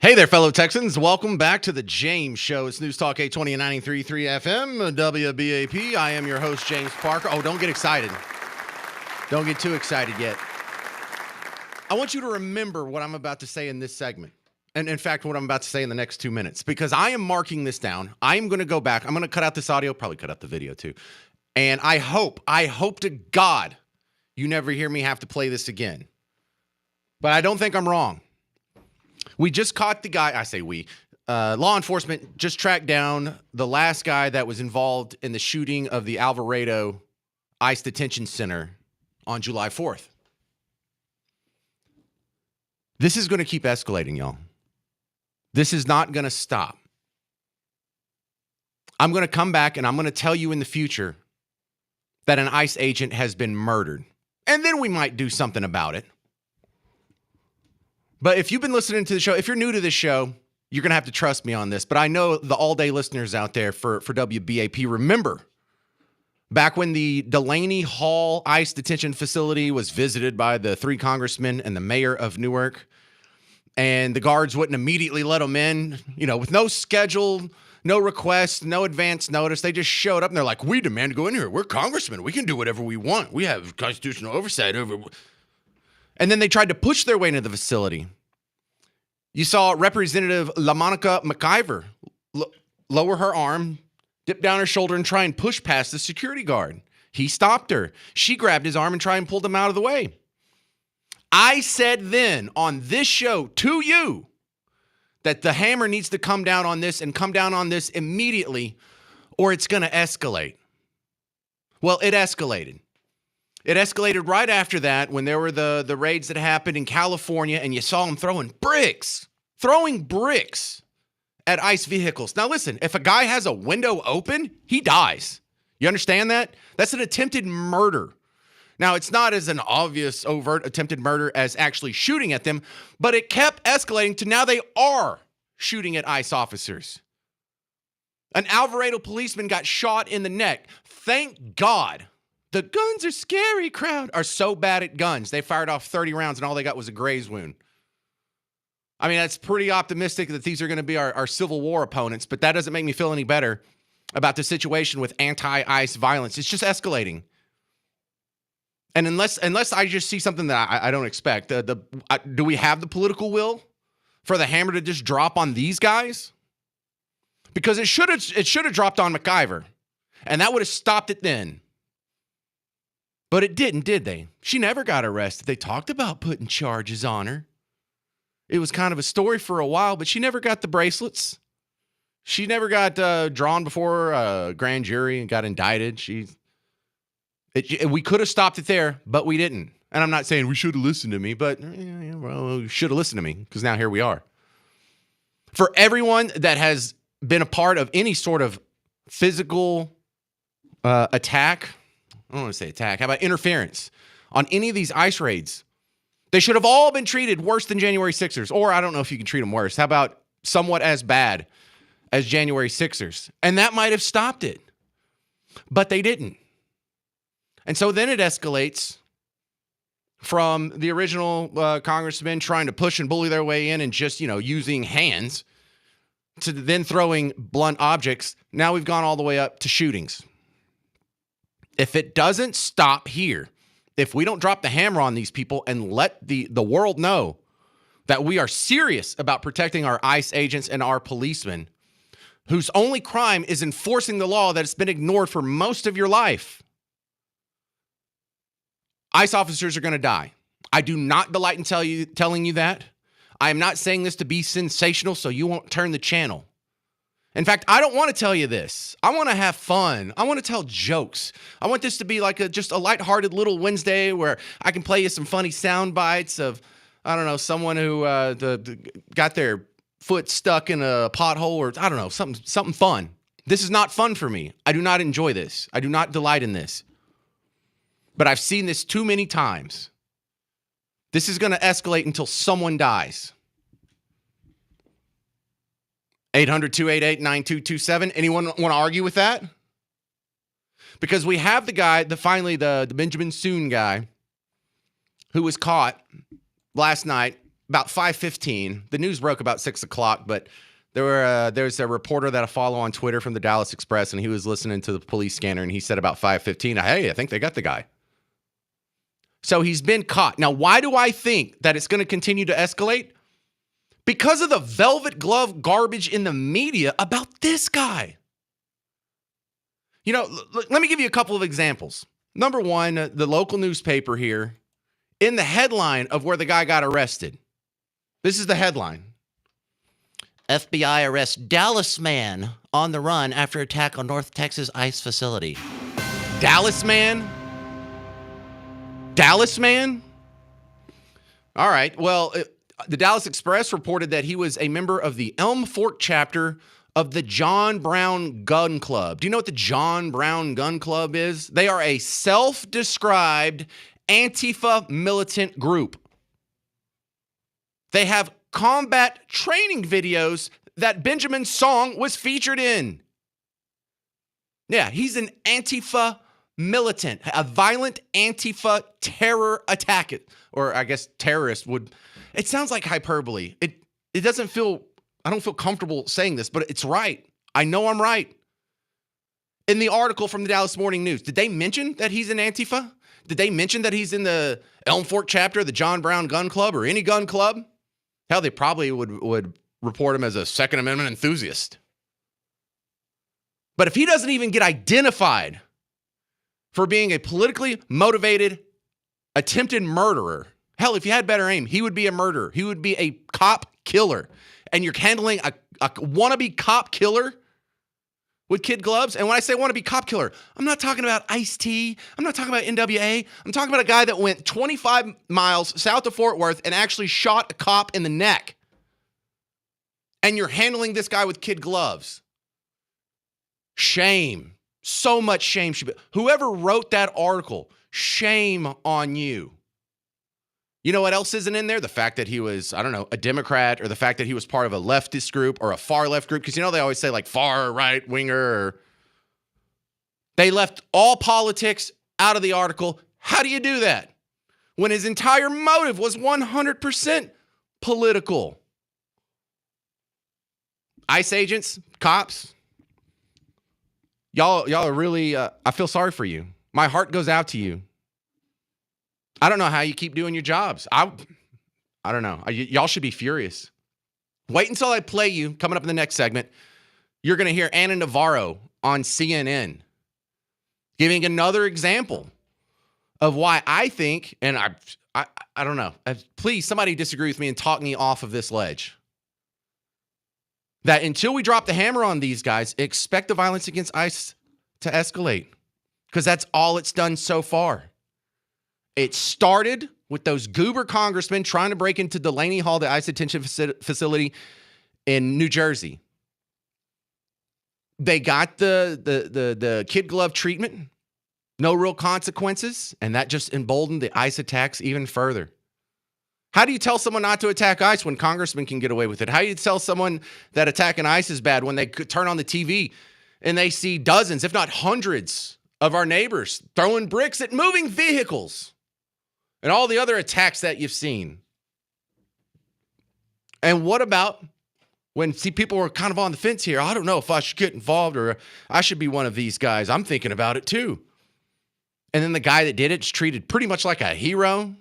Hey there, fellow Texans. Welcome back to the James Show. It's News Talk 820 and 93.3 FM, WBAP. I am your host, James Parker. Oh, don't get excited. Don't get too excited yet. I want you to remember what I'm about to say in this segment. And in fact, what I'm about to say in the next 2 minutes, because I am marking this down. I am going to go back. I'm going to cut out this audio, probably cut out the video too. And I hope to God you never hear me have to play this again. But I don't think I'm wrong. We just caught the guy, I say we, law enforcement just tracked down the last guy that was involved in the shooting of the Alvarado ICE Detention Center on July 4th. This is going to keep escalating, y'all. This is not going to stop. I'm going to come back and I'm going to tell you in the future that an ICE agent has been murdered. And then we might do something about it. But if you've been listening to the show, if you're new to this show, you're going to have to trust me on this. But I know the all-day listeners out there for WBAP remember back when the Delaney Hall ICE detention facility was visited by the 3 congressmen and the mayor of Newark, and the guards wouldn't immediately let them in, with no schedule, no request, no advance notice. They just showed up and they're like, we demand to go in here. We're congressmen. We can do whatever we want. We have constitutional oversight over. And then they tried to push their way into the facility. You saw Representative LaMonica McIver lower her arm, dip down her shoulder, and try and push past the security guard. He stopped her. She grabbed his arm and tried and pulled him out of the way. I said then on this show to you that the hammer needs to come down on this and come down on this immediately, or it's going to escalate. Well, it escalated. It escalated right after that when there were the raids that happened in California, and you saw them throwing bricks at ICE vehicles. Now listen, if a guy has a window open, he dies. You understand that? That's an attempted murder. Now, it's not as an obvious, overt attempted murder as actually shooting at them, but it kept escalating to now they are shooting at ICE officers. An Alvarado policeman got shot in the neck. Thank God. The guns are scary crowd are so bad at guns. They fired off 30 rounds and all they got was a graze wound. I mean, that's pretty optimistic that these are going to be our Civil War opponents, but that doesn't make me feel any better about the situation with anti-ICE violence. It's just escalating. And unless I just see something that I don't expect, do we have the political will for the hammer to just drop on these guys? Because it should have dropped on McIver, and that would have stopped it then. But it didn't, did they? She never got arrested. They talked about putting charges on her. It was kind of a story for a while, but she never got the bracelets. She never got drawn before a grand jury and got indicted. We could have stopped it there, but we didn't. And I'm not saying we should have listened to me, but we should have listened to me because now here we are. For everyone that has been a part of any sort of physical attack, I don't want to say attack. How about interference on any of these ICE raids? They should have all been treated worse than January 6ers. Or I don't know if you can treat them worse. How about somewhat as bad as January 6ers? And that might have stopped it. But they didn't. And so then it escalates from the original congressmen trying to push and bully their way in and just, using hands to then throwing blunt objects. Now we've gone all the way up to shootings. If it doesn't stop here, if we don't drop the hammer on these people and let the world know that we are serious about protecting our ICE agents and our policemen, whose only crime is enforcing the law that has been ignored for most of your life, ICE officers are going to die. I do not delight in telling you that. I am not saying this to be sensational so you won't turn the channel. In fact, I don't want to tell you this. I want to have fun. I want to tell jokes. I want this to be like just a lighthearted little Wednesday where I can play you some funny sound bites of, I don't know, someone who got their foot stuck in a pothole or, I don't know, something fun. This is not fun for me. I do not enjoy this. I do not delight in this. But I've seen this too many times. This is going to escalate until someone dies. 800-288-9227. Anyone want to argue with that? Because we have the guy, the Benjamin Soon guy, who was caught last night about 5:15. The news broke about 6 o'clock, but there's a reporter that I follow on Twitter from the Dallas Express, and he was listening to the police scanner, and he said about 5:15, hey, I think they got the guy. So he's been caught. Now, why do I think that it's going to continue to escalate? Because of the velvet glove garbage in the media about this guy. Let me give you a couple of examples. Number one, the local newspaper here, in the headline of where the guy got arrested. This is the headline. FBI arrests Dallas man on the run after attack on North Texas ICE facility. Dallas man? Dallas man? All right. Well, the Dallas Express reported that he was a member of the Elm Fork chapter of the John Brown Gun Club. Do you know what the John Brown Gun Club is? They are a self-described Antifa militant group. They have combat training videos that Benjamin Song was featured in. Yeah, he's an Antifa militant, a violent Antifa terror attack. Or I guess terrorist would, it sounds like hyperbole. It doesn't feel, I don't feel comfortable saying this, but it's right. I know I'm right. In the article from the Dallas Morning News, did they mention that he's an Antifa? Did they mention that he's in the Elm Fork chapter of the John Brown Gun Club or any gun club? Hell, they probably would report him as a Second Amendment enthusiast. But if he doesn't even get identified for being a politically motivated attempted murderer, hell, if he had better aim, he would be a murderer. He would be a cop killer. And you're handling a wannabe cop killer with kid gloves. And when I say wannabe cop killer, I'm not talking about Ice-T. I'm not talking about NWA. I'm talking about a guy that went 25 miles south of Fort Worth and actually shot a cop in the neck. And you're handling this guy with kid gloves. Shame. So much shame. Whoever wrote that article, shame on you. You know what else isn't in there? The fact that he was, I don't know, a Democrat, or the fact that he was part of a leftist group or a far left group. Because, they always say like far right winger. They left all politics out of the article. How do you do that when his entire motive was 100% political? ICE agents, cops, y'all are really, I feel sorry for you. My heart goes out to you. I don't know how you keep doing your jobs. I don't know. Y'all should be furious. Wait until I play you, coming up in the next segment, you're going to hear Ana Navarro on CNN giving another example of why I think, and I don't know, please, somebody disagree with me and talk me off of this ledge, that until we drop the hammer on these guys, expect the violence against ICE to escalate, because that's all it's done so far. It started with those goober congressmen trying to break into Delaney Hall, the ICE detention facility in New Jersey. They got the kid glove treatment, no real consequences, and that just emboldened the ICE attacks even further. How do you tell someone not to attack ICE when congressmen can get away with it? How do you tell someone that attacking ICE is bad when they could turn on the TV and they see dozens, if not hundreds, of our neighbors throwing bricks at moving vehicles? And all the other attacks that you've seen. And what about when people were kind of on the fence here? I don't know if I should get involved or I should be one of these guys. I'm thinking about it too. And then the guy that did it is treated pretty much like a hero.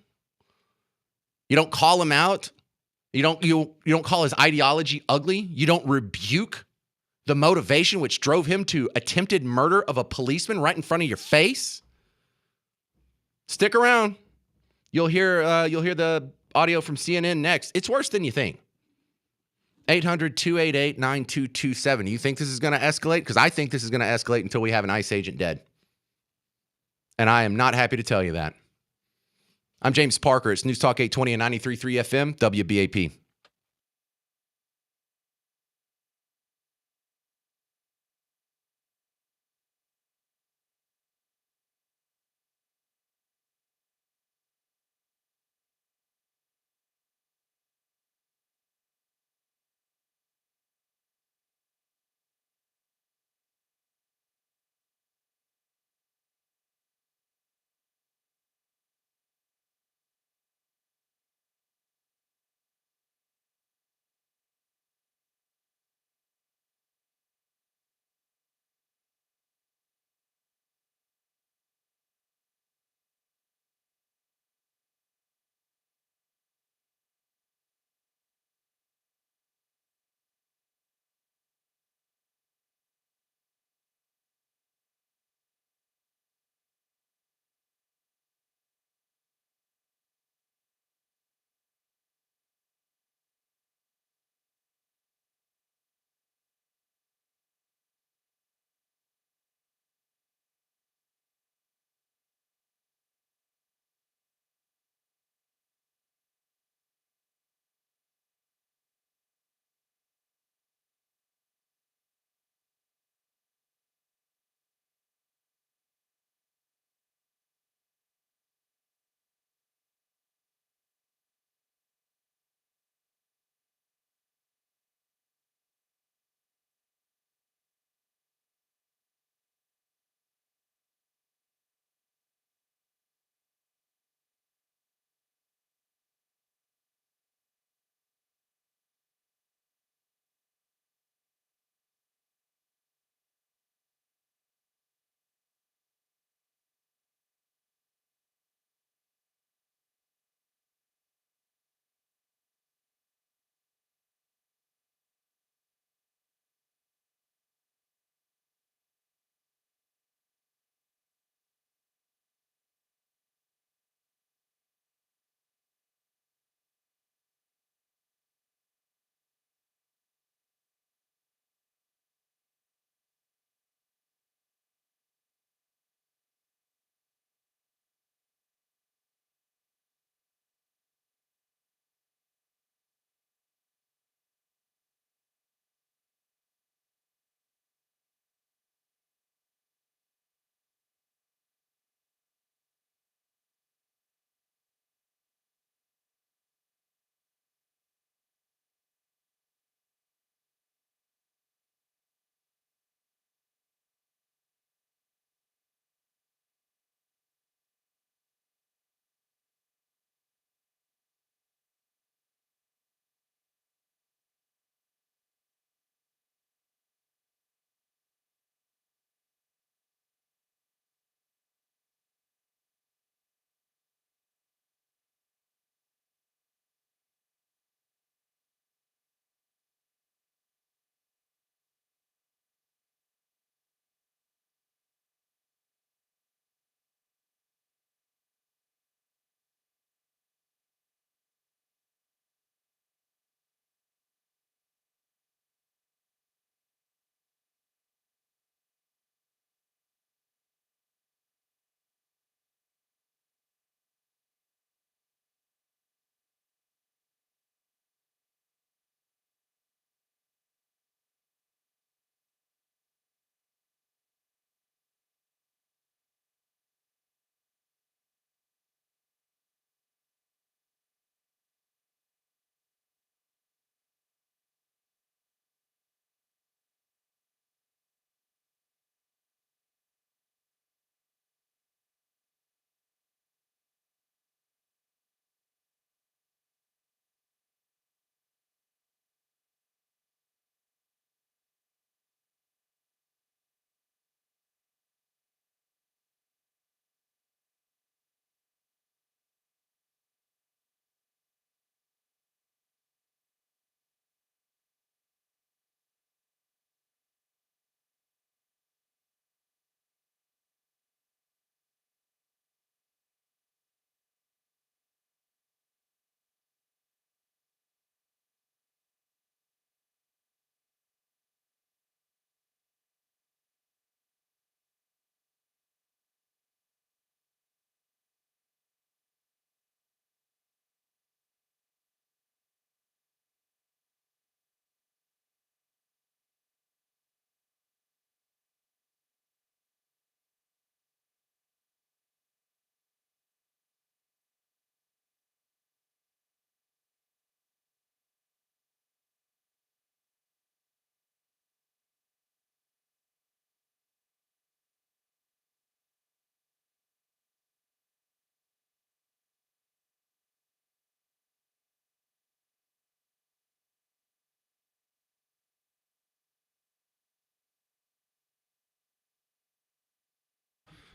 You don't call him out. You don't call his ideology ugly. You don't rebuke the motivation which drove him to attempted murder of a policeman right in front of your face. Stick around. You'll hear the audio from CNN next. It's worse than you think. 800-288-9227. You think this is going to escalate? Because I think this is going to escalate until we have an ICE agent dead. And I am not happy to tell you that. I'm James Parker. It's News Talk 820 and 93.3 FM, WBAP.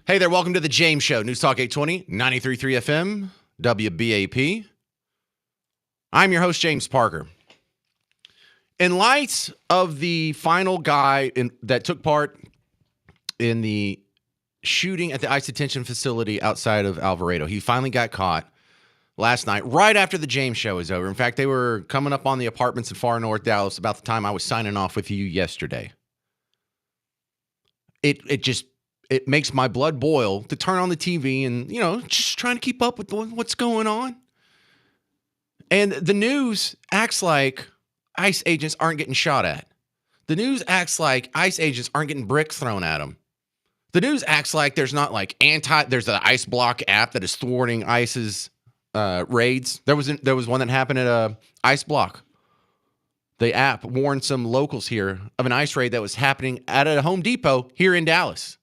Hey there, welcome to the James Show, News Talk 820, 93.3 FM, WBAP. I'm your host, James Parker. In light of the final guy that took part in the shooting at the ICE detention facility outside of Alvarado, he finally got caught last night, right after the James Show was over. In fact, they were coming up on the apartments in far north Dallas about the time I was signing off with you yesterday. It makes my blood boil to turn on the TV and, just trying to keep up with what's going on. And the news acts like ICE agents aren't getting shot at. The news acts like ICE agents aren't getting bricks thrown at them. The news acts like there's not there's the ICE Block app that is thwarting ICE's raids. There was one that happened at ICE Block. The app warned some locals here of an ICE raid that was happening at a Home Depot here in Dallas.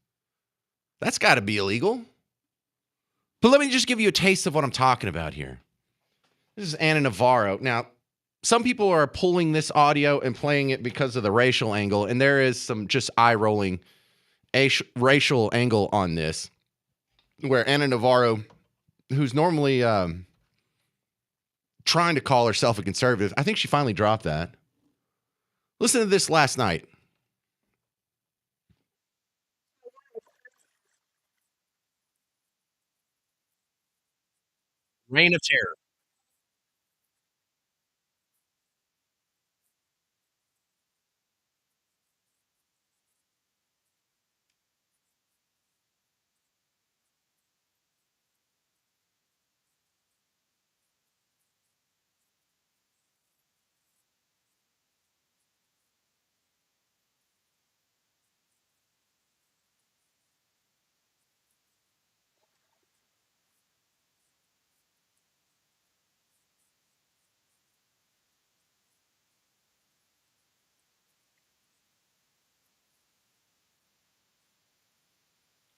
That's got to be illegal. But let me just give you a taste of what I'm talking about here. This is Ana Navarro. Now, some people are pulling this audio and playing it because of the racial angle, and there is some just eye-rolling racial angle on this, where Ana Navarro, who's normally trying to call herself a conservative, I think she finally dropped that. Listen to this last night. Reign of terror.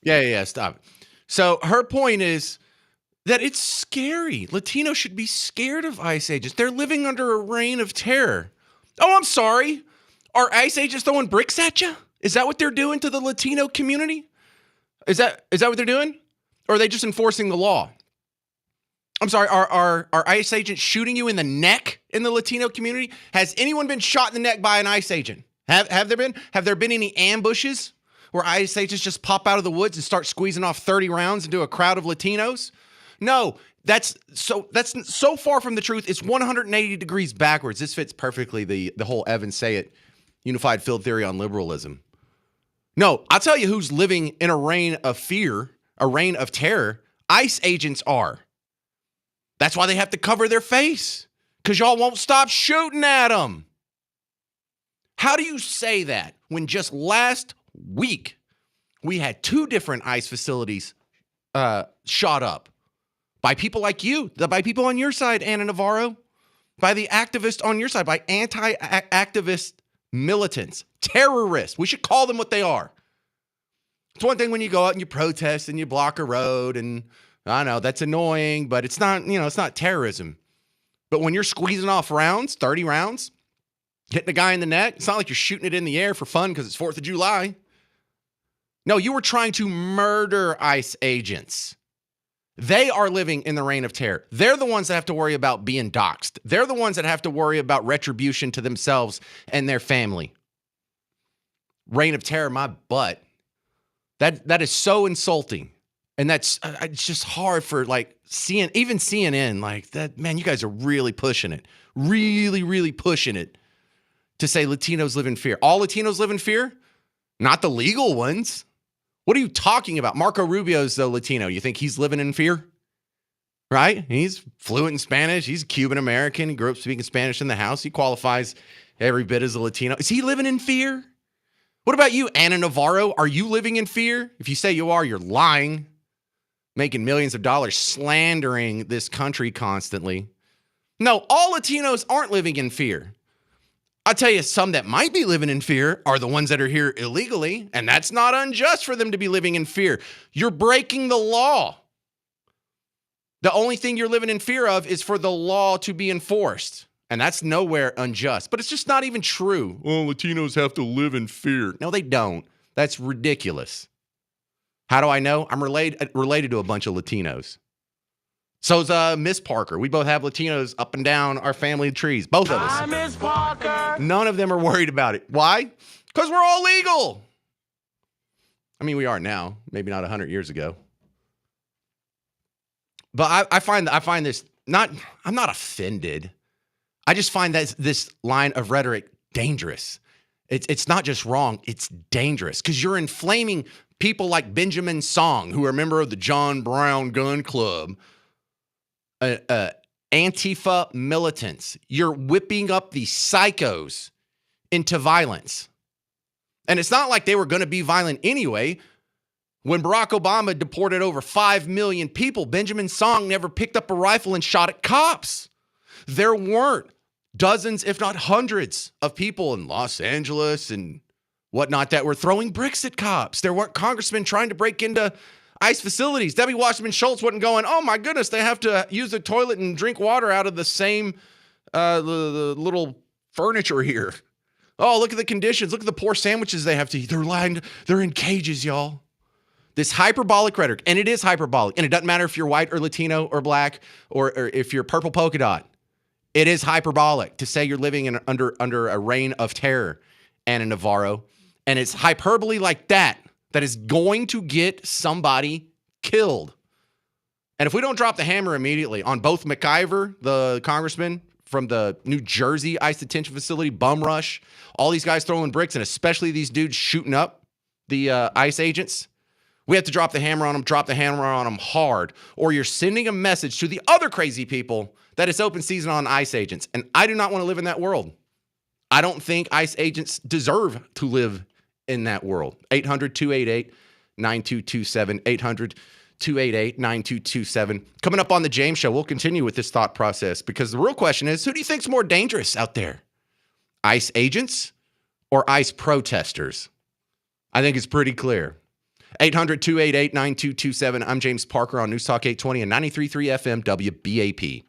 Yeah, stop. So her point is that it's scary. Latinos should be scared of ICE agents. They're living under a reign of terror. Oh, I'm sorry. Are ICE agents throwing bricks at you? Is that what they're doing to the Latino community? Is that what they're doing? Or are they just enforcing the law? I'm sorry, are ICE agents shooting you in the neck in the Latino community? Has anyone been shot in the neck by an ICE agent? Have there been? Have there been any ambushes where ICE agents just pop out of the woods and start squeezing off 30 rounds into a crowd of Latinos? No, that's so far from the truth. It's 180 degrees backwards. This fits perfectly the whole Evan Sayet unified field theory on liberalism. No, I'll tell you who's living in a reign of fear, a reign of terror. ICE agents are. That's why they have to cover their face, because y'all won't stop shooting at them. How do you say that when just last week we had 2 different ICE facilities shot up by people like you, by people on your side, Ana Navarro, by the activists on your side, by anti-activist militants, terrorists. We should call them what they are. It's one thing when you go out and you protest and you block a road, and I know that's annoying, but it's not, it's not terrorism. But when you're squeezing off rounds, 30 rounds, hitting a guy in the neck, it's not like you're shooting it in the air for fun because it's 4th of July. No, you were trying to murder ICE agents. They are living in the reign of terror. They're the ones that have to worry about being doxxed. They're the ones that have to worry about retribution to themselves and their family. Reign of terror, my butt. That is so insulting. And it's just hard for even CNN, that, man, you guys are really pushing it. Really, really pushing it to say Latinos live in fear. All Latinos live in fear? Not the legal ones. What are you talking about? Marco Rubio's the Latino. You think he's living in fear? Right? He's fluent in Spanish. He's Cuban American. He grew up speaking Spanish in the house. He qualifies every bit as a Latino. Is he living in fear? What about you, Ana Navarro? Are you living in fear? If you say you are, you're lying. Making millions of dollars slandering this country constantly. No, all Latinos aren't living in fear. I'll tell you, some that might be living in fear are the ones that are here illegally, and that's not unjust for them to be living in fear. You're breaking the law. The only thing you're living in fear of is for the law to be enforced, and that's nowhere unjust. But it's just not even true. Well, Latinos have to live in fear. No, they don't. That's ridiculous. How do I know? I'm related to a bunch of Latinos. So's Miss Parker. We both have Latinos up and down our family trees. Both of us. Hi, Miss Parker. None of them are worried about it. Why? Because we're all legal. I mean, we are now. Maybe not 100 years ago. But I find this not. I'm not offended. I just find that this line of rhetoric dangerous. It's not just wrong. It's dangerous because you're inflaming people like Benjamin Song, who are a member of the John Brown Gun Club. Antifa militants. You're whipping up these psychos into violence. And it's not like they were going to be violent anyway. When Barack Obama deported over 5 million people, Benjamin Song never picked up a rifle and shot at cops. There weren't dozens, if not hundreds, of people in Los Angeles and whatnot that were throwing bricks at cops. There weren't congressmen trying to break into ICE facilities. Debbie Wasserman Schultz wasn't going, oh my goodness, they have to use the toilet and drink water out of the same the little furniture here. Oh, look at the conditions. Look at the poor sandwiches they have to eat. They're in cages, y'all. This hyperbolic rhetoric, and it is hyperbolic, and it doesn't matter if you're white or Latino or black or if you're purple polka dot. It is hyperbolic to say you're living under a reign of terror, Anna Navarro, and it's hyperbole like that is going to get somebody killed. And if we don't drop the hammer immediately on both McIver, the congressman from the New Jersey ICE detention facility, bum rush, all these guys throwing bricks, and especially these dudes shooting up the ICE agents, we have to drop the hammer on them hard, or you're sending a message to the other crazy people that it's open season on ICE agents. And I do not want to live in that world. I don't think ICE agents deserve to live in that world. 800-288-9227, 800-288-9227. Coming up on the James Show, we'll continue with this thought process because the real question is, who do you think's more dangerous out there? ICE agents or ICE protesters? I think it's pretty clear. 800-288-9227. I'm James Parker on News Talk 820 and 93.3 FM WBAP.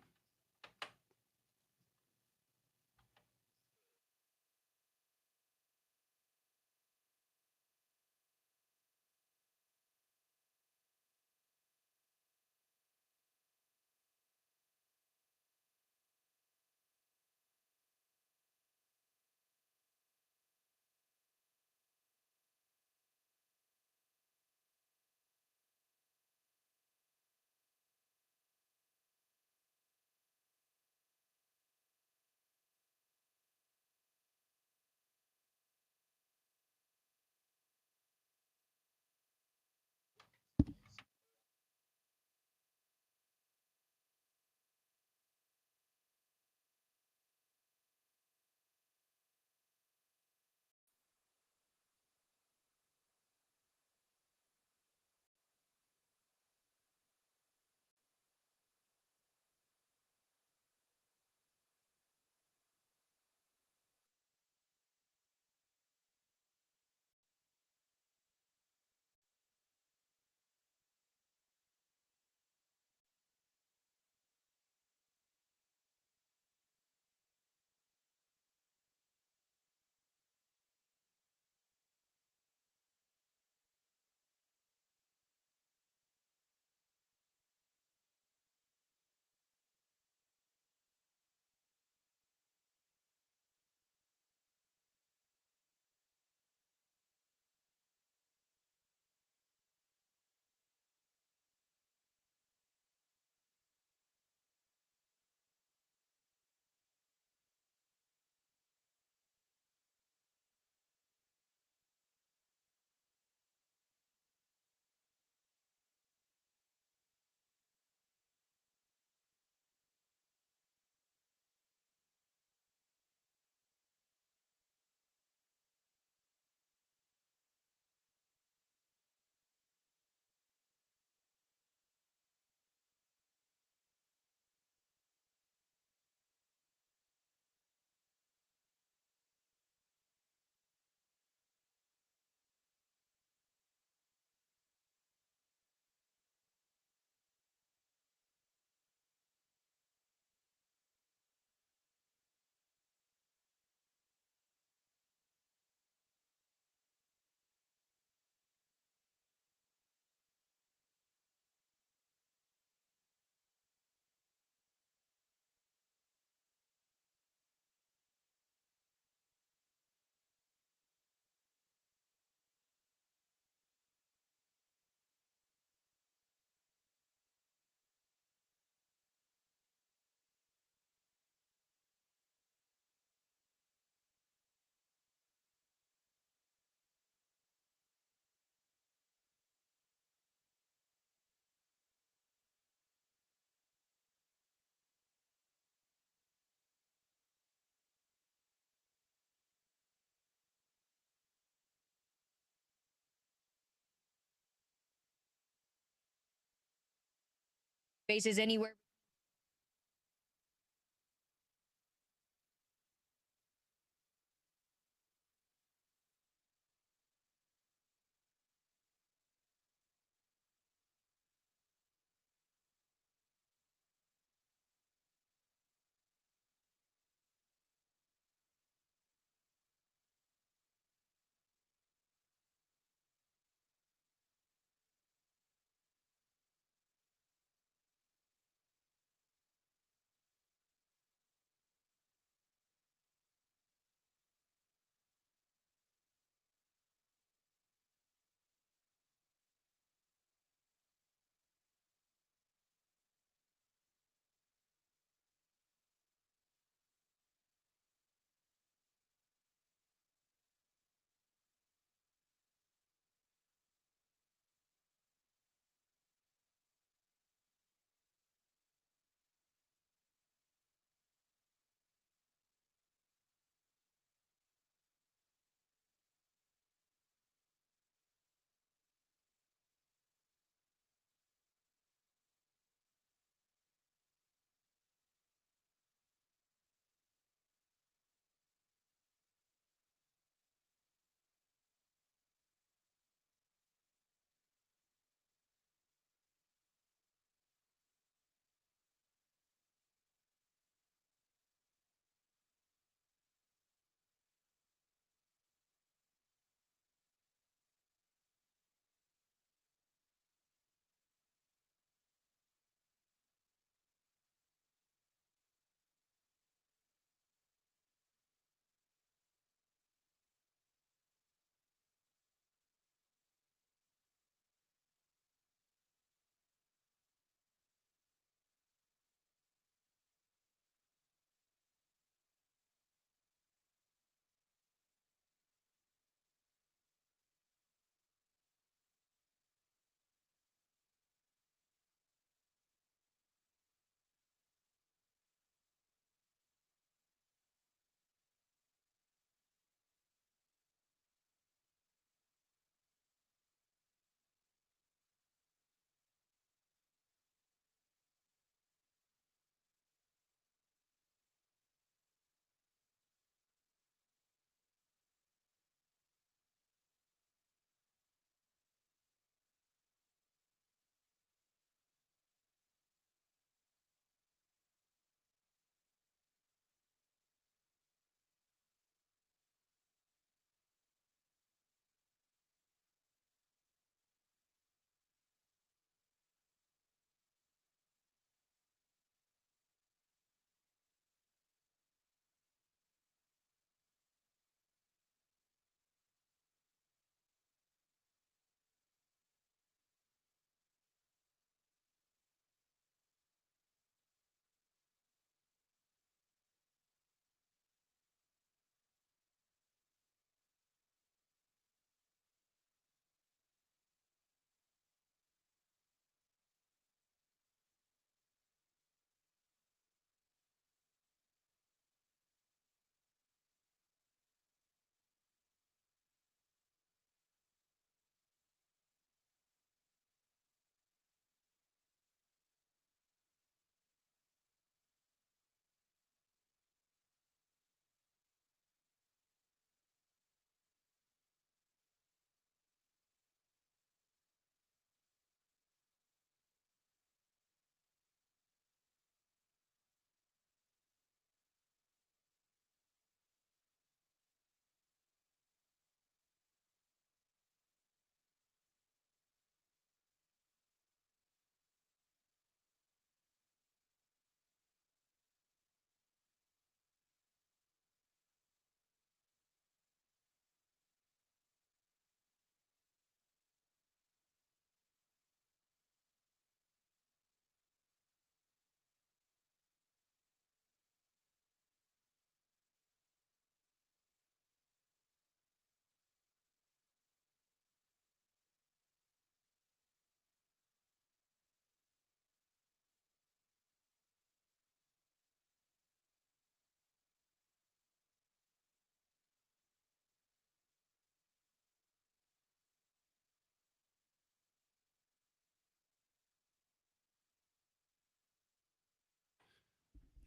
Faces anywhere.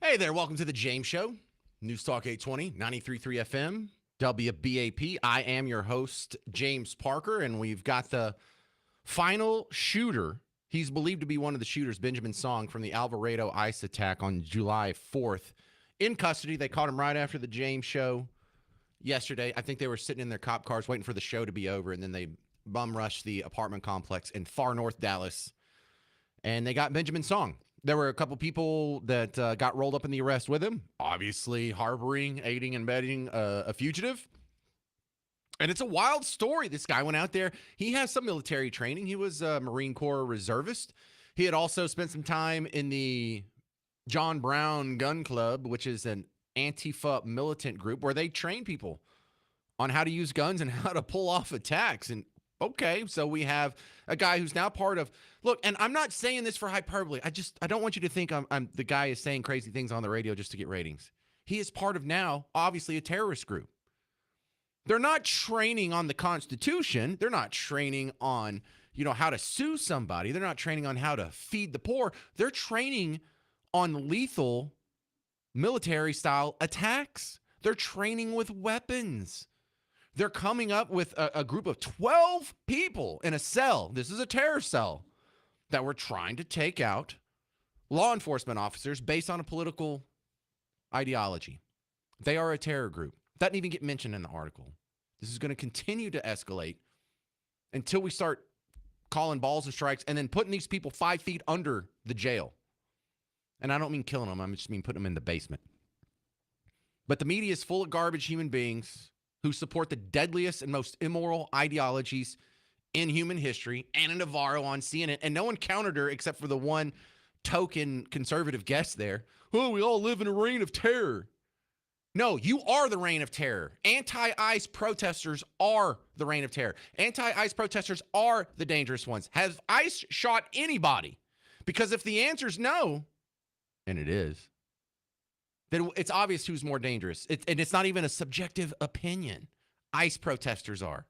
Hey there, welcome to the James Show. News Talk 820, 93.3 FM, WBAP. I am your host, James Parker, and we've got the final shooter. He's believed to be one of the shooters, Benjamin Song, from the Alvarado ICE attack on July 4th. In custody, they caught him right after the James Show yesterday. I think they were sitting in their cop cars waiting for the show to be over, and then they bum rushed the apartment complex in far north Dallas, and they got Benjamin Song. There were a couple people that got rolled up in the arrest with him, obviously harboring, aiding, and abetting a fugitive. And it's a wild story. This guy went out there. He has some military training. He was a Marine Corps reservist. He had also spent some time in the John Brown Gun Club, which is an Antifa militant group where they train people on how to use guns and how to pull off attacks. And okay, so we have a guy who's now part of, look, and I'm not saying this for hyperbole. I don't want you to think I'm the guy is saying crazy things on the radio just to get ratings. He is part of now, obviously, a terrorist group. They're not training on the Constitution. They're not training on, how to sue somebody. They're not training on how to feed the poor. They're training on lethal military-style attacks. They're training with weapons. They're coming up with a group of 12 people in a cell. This is a terror cell that were trying to take out law enforcement officers based on a political ideology. They are a terror group. Doesn't even get mentioned in the article. This is going to continue to escalate until we start calling balls and strikes and then putting these people 5 feet under the jail. And I don't mean killing them. I just mean putting them in the basement. But the media is full of garbage human beings who support the deadliest and most immoral ideologies in human history. Anna Navarro on CNN, and no one countered her except for the one token conservative guest there. Oh, we all live in a reign of terror. No, you are the reign of terror. Anti-ICE protesters are the reign of terror. Anti-ICE protesters are the dangerous ones. Has ICE shot anybody? Because if the answer is no, and it is, then it's obvious who's more dangerous. And it's not even a subjective opinion. ICE protesters are.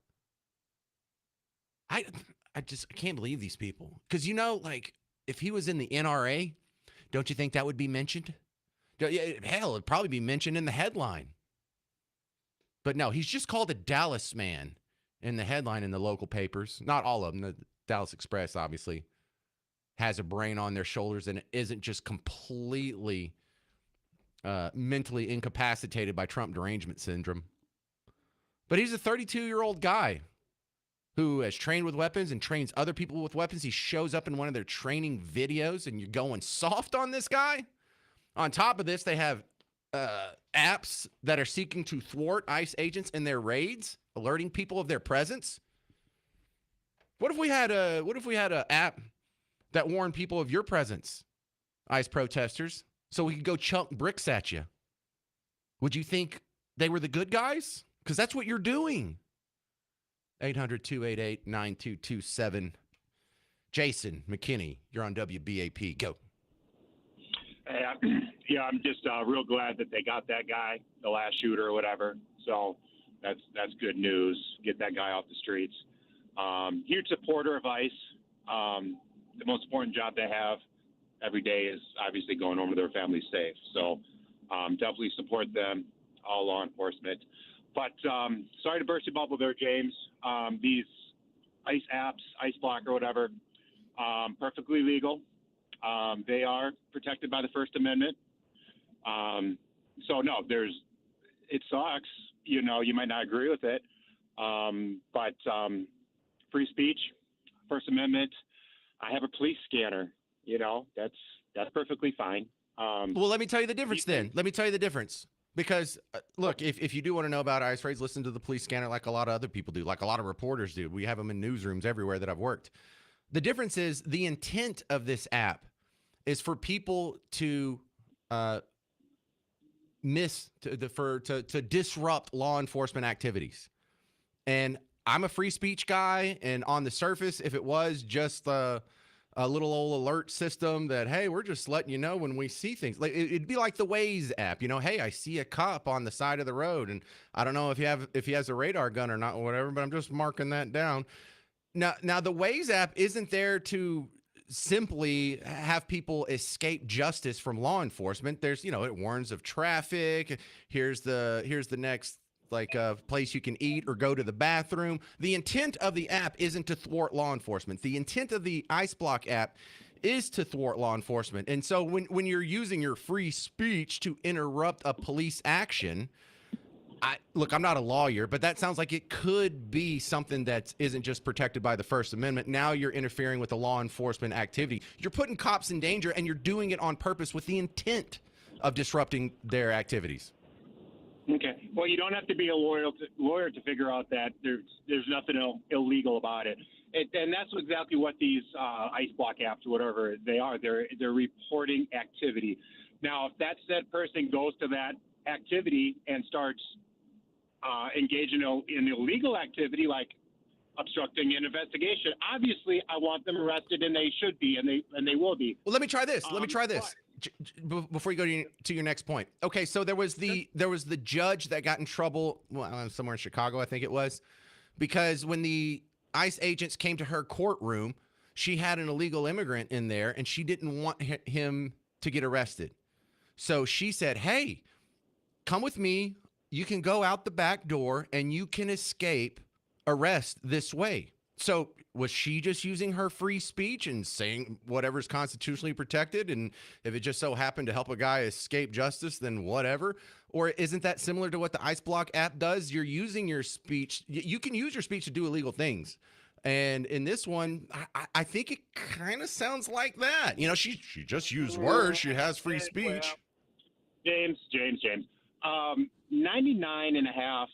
I can't believe these people. Because, if he was in the NRA, don't you think that would be mentioned? Hell, it'd probably be mentioned in the headline. But no, he's just called a Dallas man in the headline in the local papers. Not all of them. The Dallas Express, obviously, has a brain on their shoulders and isn't just completely mentally incapacitated by Trump derangement syndrome. But he's a 32-year-old guy who has trained with weapons and trains other people with weapons. He shows up in one of their training videos, and you're going soft on this guy? On top of this, they have apps that are seeking to thwart ICE agents in their raids, alerting people of their presence. What if we had a app that warned people of your presence, ICE protesters, so we could go chunk bricks at you? Would you think they were the good guys? Because that's what you're doing. 800-288-9227. Jason McKinney, you're on WBAP. Go. Yeah, I'm just real glad that they got that guy, the last shooter or whatever. So that's good news. Get that guy off the streets. Huge supporter of ICE. The most important job they have every day is obviously going home to their families safe. So definitely support them, all law enforcement. But sorry to burst your bubble there, James. These ICE apps, ICE Block or whatever, perfectly legal. They are protected by the First Amendment. So no, it sucks. You might not agree with it. But free speech, First Amendment. I have a police scanner. That's perfectly fine. Well, let me tell you the difference then. Let me tell you the difference. Because, look, if you do want to know about ICE raids, listen to the police scanner like a lot of other people do, like a lot of reporters do. We have them in newsrooms everywhere that I've worked. The difference is the intent of this app is for people to disrupt law enforcement activities. And I'm a free speech guy, and on the surface, if it was just a little old alert system that, hey, we're just letting you know when we see things, like it'd be like the Waze app, hey, I see a cop on the side of the road, and I don't know if he has a radar gun or not or whatever, but I'm just marking that down. Now the Waze app isn't there to simply have people escape justice from law enforcement. There's, it warns of traffic. Here's the next place you can eat or go to the bathroom. The intent of the app isn't to thwart law enforcement. The intent of the Ice Block app is to thwart law enforcement. And so when you're using your free speech to interrupt a police action, I'm not a lawyer, but that sounds like it could be something that isn't just protected by the First Amendment. Now you're interfering with the law enforcement activity. You're putting cops in danger, and you're doing it on purpose with the intent of disrupting their activities. Okay. Well, you don't have to be a lawyer to figure out that there's nothing illegal about it. And that's exactly what these Ice Block apps, whatever they are, they're reporting activity. Now, if that said person goes to that activity and starts engaging in illegal activity like obstructing an investigation, obviously I want them arrested, and they should be, and they will be. Well, let me try this. Before you go to your next point. Okay, so there was the judge that got in trouble, somewhere in Chicago, I think it was, because when the ICE agents came to her courtroom, she had an illegal immigrant in there, and she didn't want him to get arrested. So she said, "Hey, come with me. You can go out the back door, and you can escape arrest this way." So was she just using her free speech and saying whatever's constitutionally protected? And if it just so happened to help a guy escape justice, then whatever? Or isn't that similar to what the Ice Block app does? You're using your speech. You can use your speech to do illegal things. And in this one, I think it kind of sounds like that. She just used words. She has free speech. Well, James. 99 and a half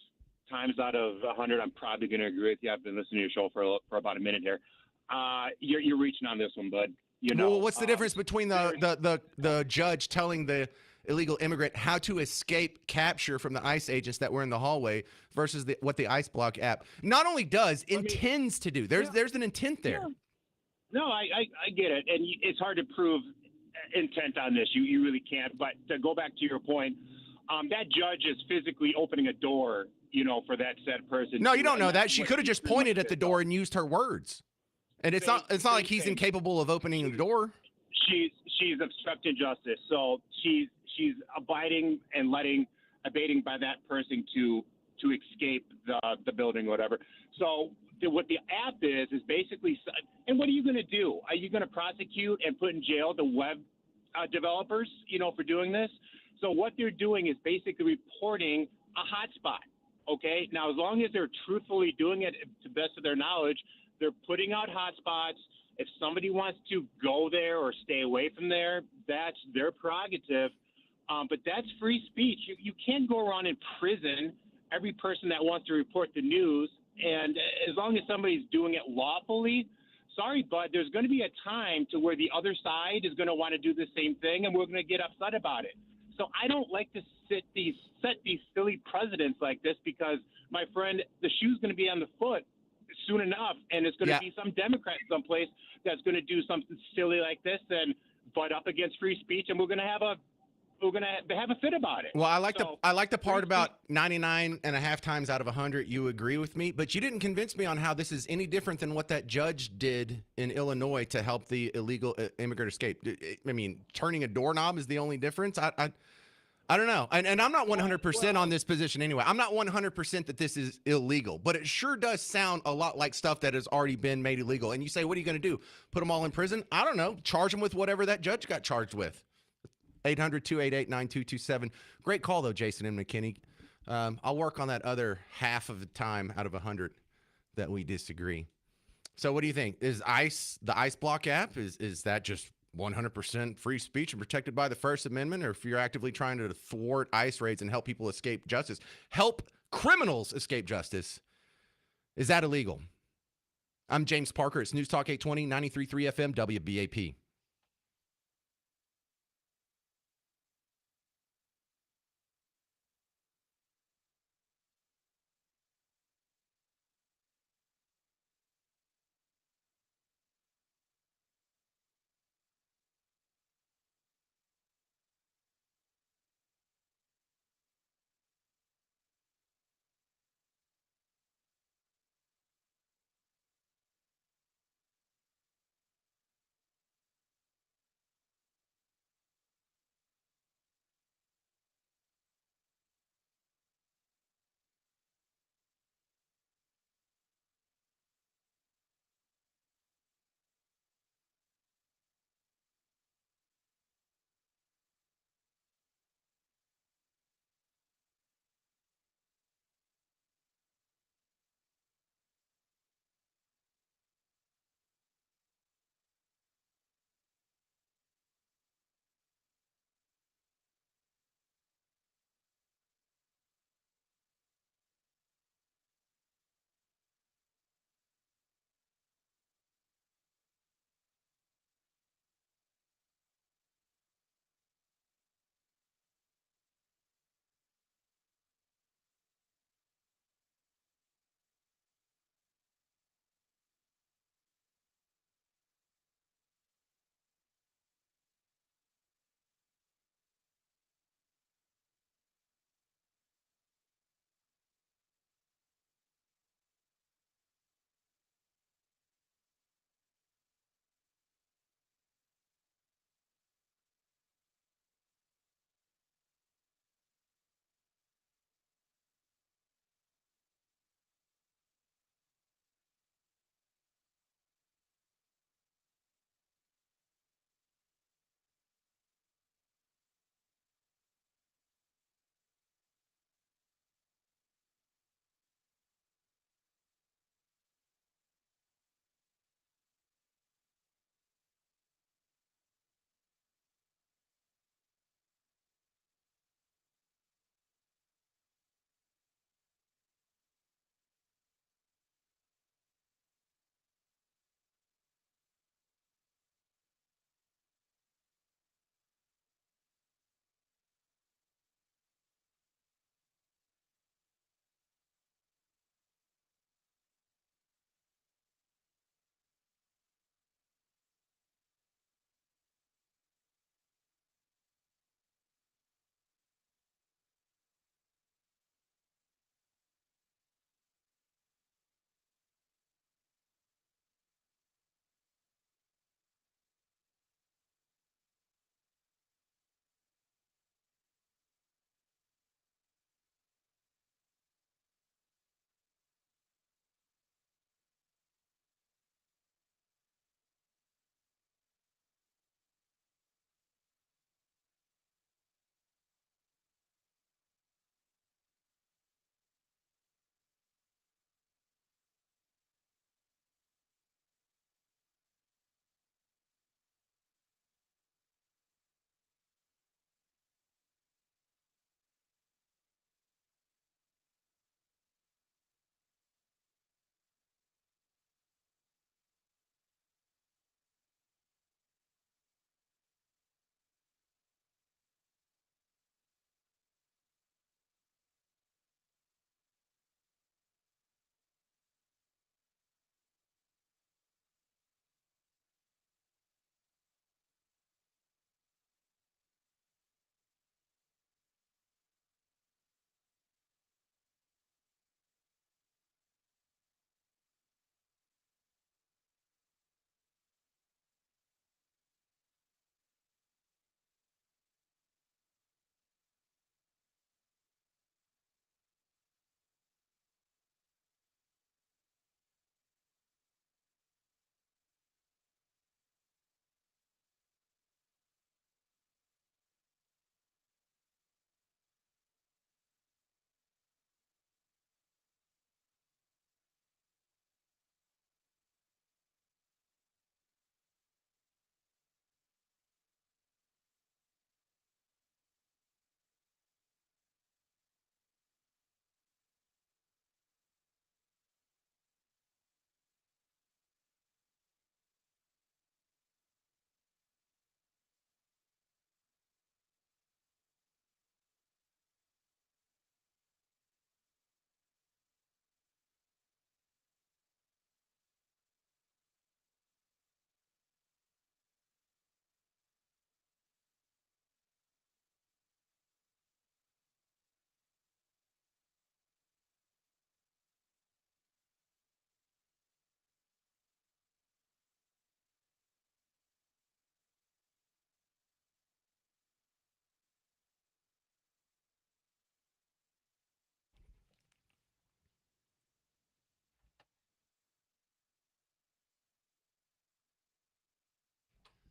times out of 100, I'm probably going to agree with you. I've been listening to your show for about a minute here. You're reaching on this one, bud. Well, what's the difference between the judge telling the illegal immigrant how to escape capture from the ICE agents that were in the hallway versus what the Ice Block app not only does, intends to do? There's an intent there. Yeah. No, I get it, and it's hard to prove intent on this. You really can't. But to go back to your point, that judge is physically opening a door, for that said person. No, you don't know that. She could have just pointed at the door and used her words. And it's not like he's incapable of opening the door. She's obstructing justice. So she's abiding and abating by that person to escape the building or whatever. So what the app is basically, and what are you going to do? Are you going to prosecute and put in jail the web developers, for doing this? So what they're doing is basically reporting a hotspot. Okay. Now, as long as they're truthfully doing it to the best of their knowledge, they're putting out hotspots. If somebody wants to go there or stay away from there, that's their prerogative. But that's free speech. You can't go around and prison every person that wants to report the news. And as long as somebody's doing it lawfully, sorry, bud, there's going to be a time to where the other side is going to want to do the same thing, and we're going to get upset about it. So I don't like to set these silly precedents like this, because, my friend, the shoe's going to be on the foot soon enough, and it's going to be some Democrat someplace that's going to do something silly like this and butt up against free speech, and we're going to have a fit about it. Well, I like the part about 99 and a half times out of 100 you agree with me, but you didn't convince me on how this is any different than what that judge did in Illinois to help the illegal immigrant escape. I mean, turning a doorknob is the only difference. I don't know. And I'm not 100% on this position anyway. I'm not 100% that this is illegal, but it sure does sound a lot like stuff that has already been made illegal. And you say, what are you going to do? Put them all in prison? I don't know. Charge them with whatever that judge got charged with. 800-288-9227. Great call, though, Jason and McKinney. I'll work on that other half of the time out of 100 that we disagree. So what do you think? Is the Ice Block app, is that just 100% free speech and protected by the First Amendment? Or if you're actively trying to thwart ICE raids and help people escape justice, help criminals escape justice, is that illegal? I'm James Parker. It's News Talk 820, 93.3 FM, WBAP.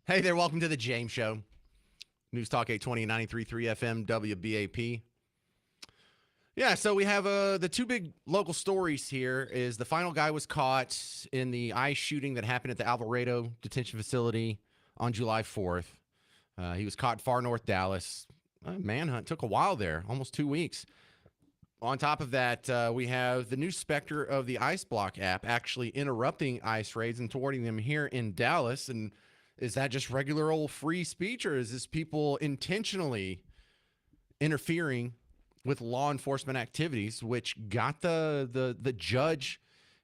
Hey there, welcome to the James Show. News Talk 820 93.3 FM WBAP. Yeah, so we have the two big local stories here is the final guy was caught in the ICE shooting that happened at the Alvarado detention facility on July 4th. He was caught far north Dallas. Manhunt took a while there, almost 2 weeks. On top of that, we have the new specter of the ICE Block app actually interrupting ICE raids and thwarting them here in Dallas. And is that just regular old free speech, or is this people intentionally interfering with law enforcement activities, which got the judge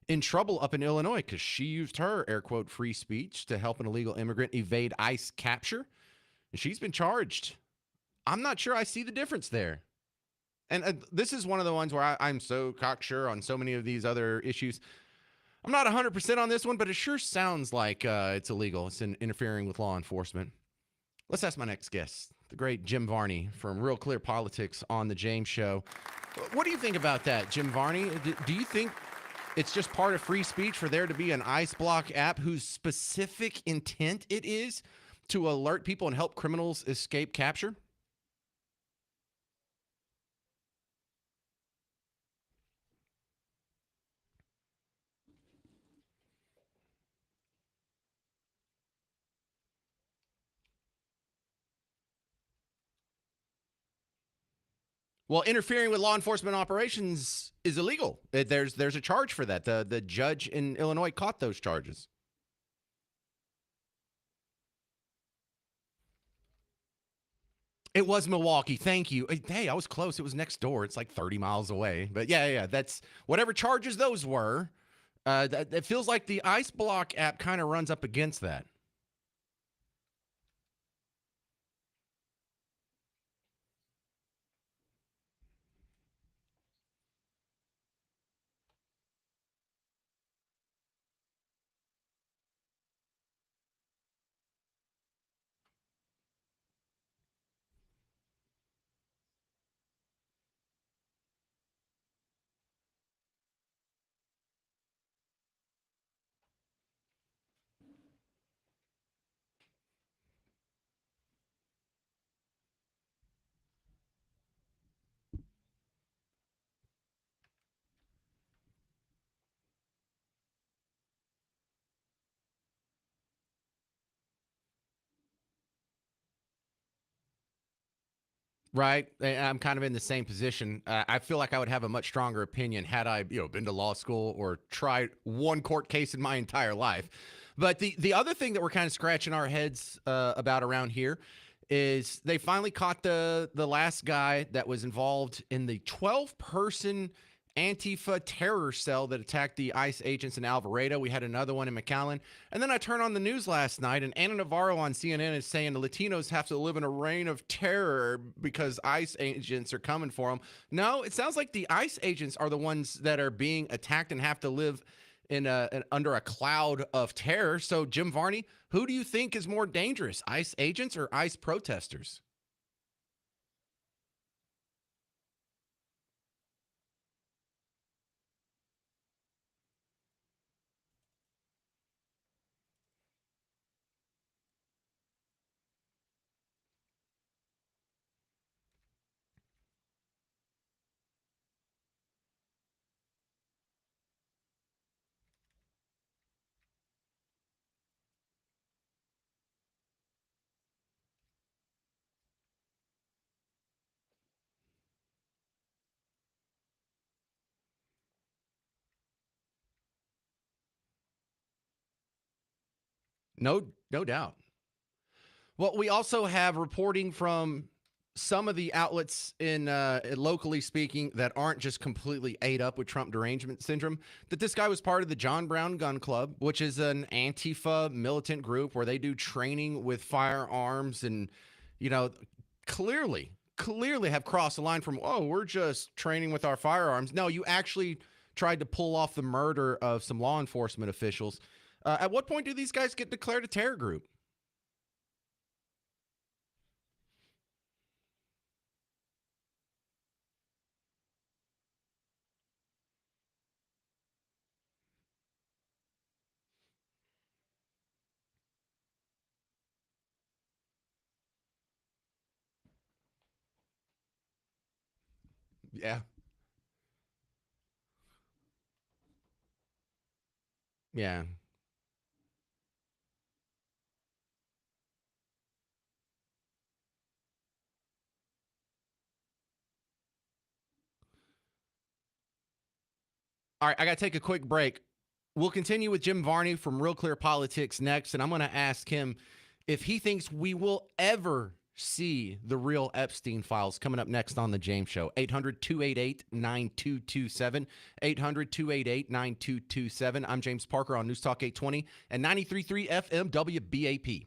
in trouble up in Illinois because she used her air quote free speech to help an illegal immigrant evade ICE capture? And she's been charged. I'm not sure I see the difference there. And this is one of the ones where I'm so cocksure on so many of these other issues. I'm not 100% on this one, but it sure sounds like it's illegal. It's interfering with law enforcement. Let's ask my next guest, the great Jim Varney from Real Clear Politics on the James Show. What do you think about that, Jim Varney? Do you think it's just part of free speech for there to be an ICE Block app whose specific intent it is to alert people and help criminals escape capture? Well, interfering with law enforcement operations is illegal. There's a charge for that. The judge in Illinois caught those charges. It was Milwaukee. Thank you. Hey, I was close. It was next door. It's like 30 miles away. But yeah. That's whatever charges those were. It feels like the ICE Block app kind of runs up against that. Right. I'm kind of in the same position. I feel like I would have a much stronger opinion had I, been to law school or tried one court case in my entire life. But the other thing that we're kind of scratching our heads about around here is they finally caught the last guy that was involved in the 12-person Antifa terror cell that attacked the ICE agents in Alvarado. We had another one in McAllen. And then I turned on the news last night, and Ana Navarro on CNN is saying the Latinos have to live in a reign of terror because ICE agents are coming for them. No, it sounds like the ICE agents are the ones that are being attacked and have to live under a cloud of terror. So, Jim Varney, who do you think is more dangerous, ICE agents or ICE protesters? No doubt. Well, we also have reporting from some of the outlets in locally speaking that aren't just completely ate up with Trump derangement syndrome. That this guy was part of the John Brown Gun Club, which is an Antifa militant group where they do training with firearms and, you know, clearly have crossed the line from, oh, we're just training with our firearms. No, you actually tried to pull off the murder of some law enforcement officials. At what point do these guys get declared a terror group? Yeah. Yeah. All right, I got to take a quick break. We'll continue with Jim Varney from Real Clear Politics next, and I'm going to ask him if he thinks we will ever see the real Epstein files coming up next on The James Show. 800 288 9227. 800 288 9227. I'm James Parker on News Talk 820 and 93.3 FM WBAP.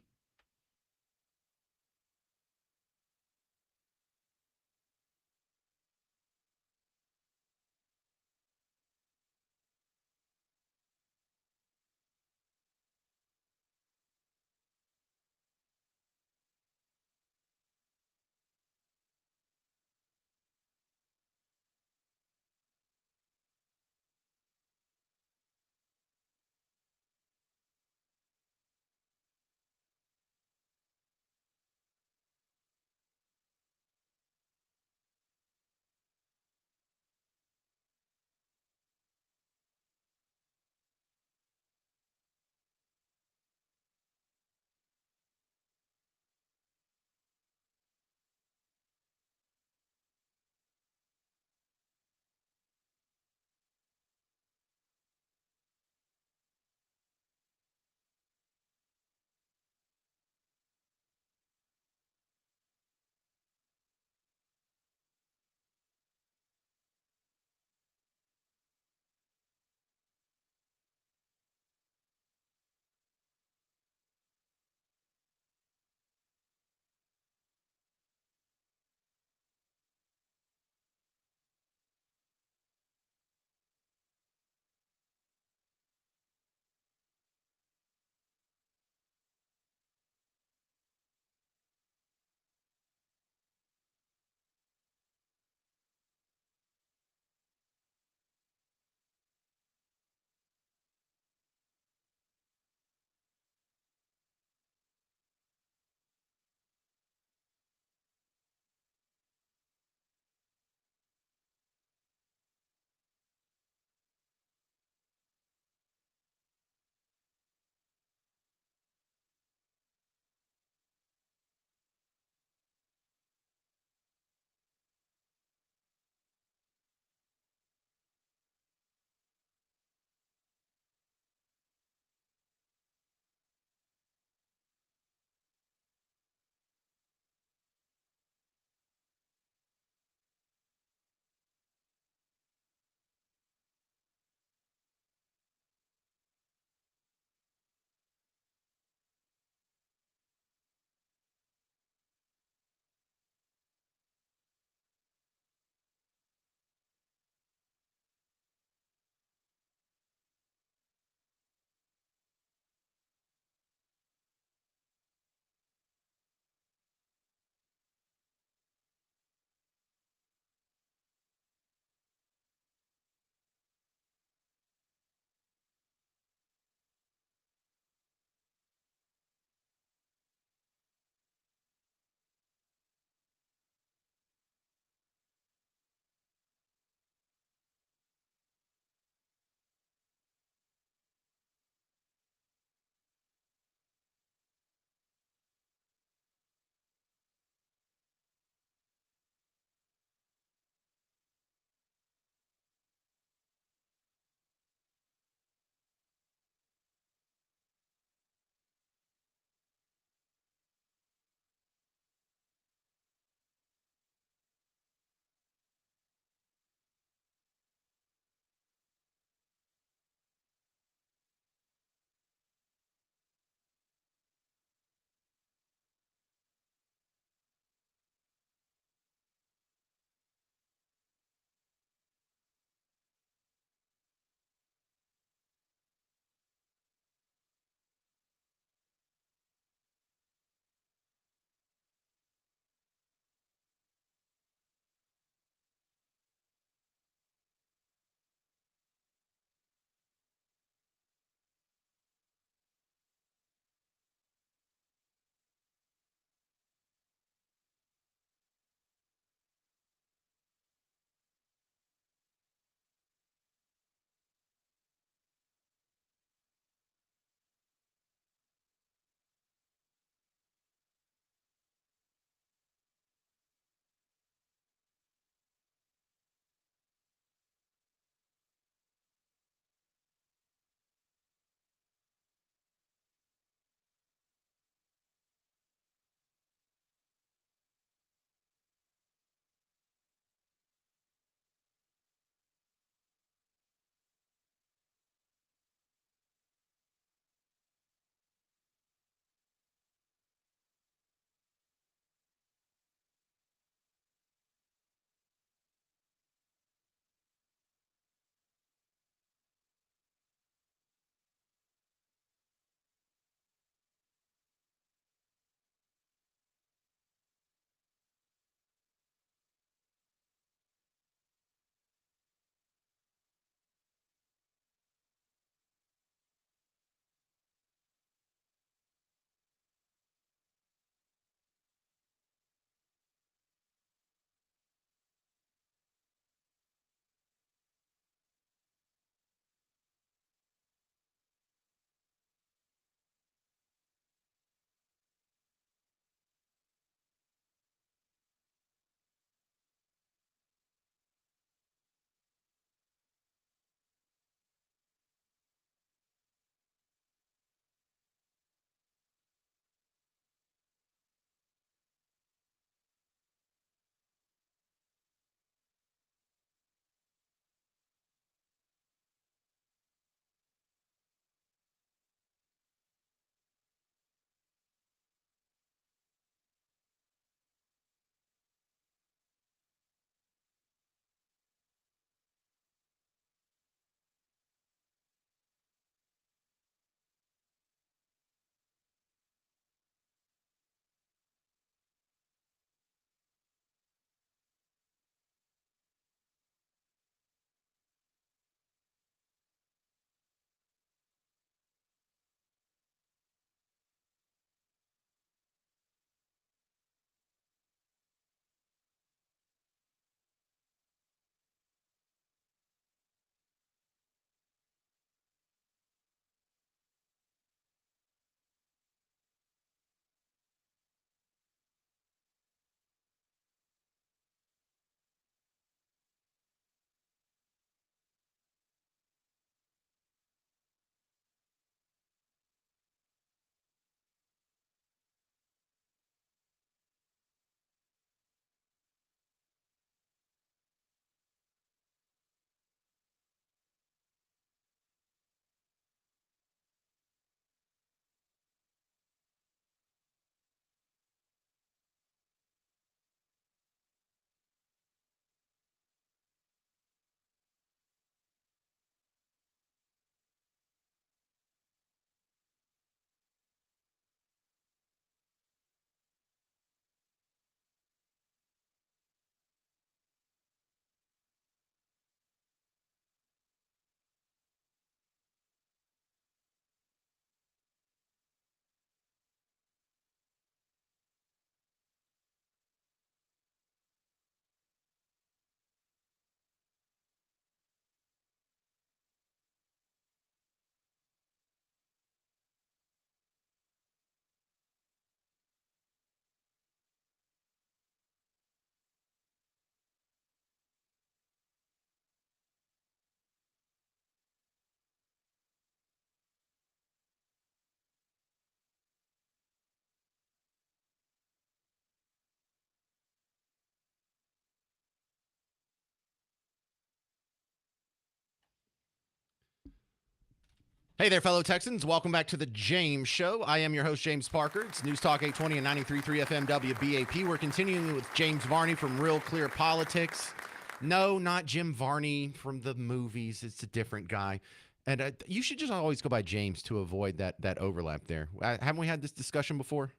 Hey there, fellow Texans. Welcome back to the James Show. I am your host, James Parker. It's News Talk 820 and 93.3 FM WBAP. We're continuing with James Varney from Real Clear Politics. No, not Jim Varney from the movies. It's a different guy. And you should just always go by James to avoid that overlap there. Haven't we had this discussion before?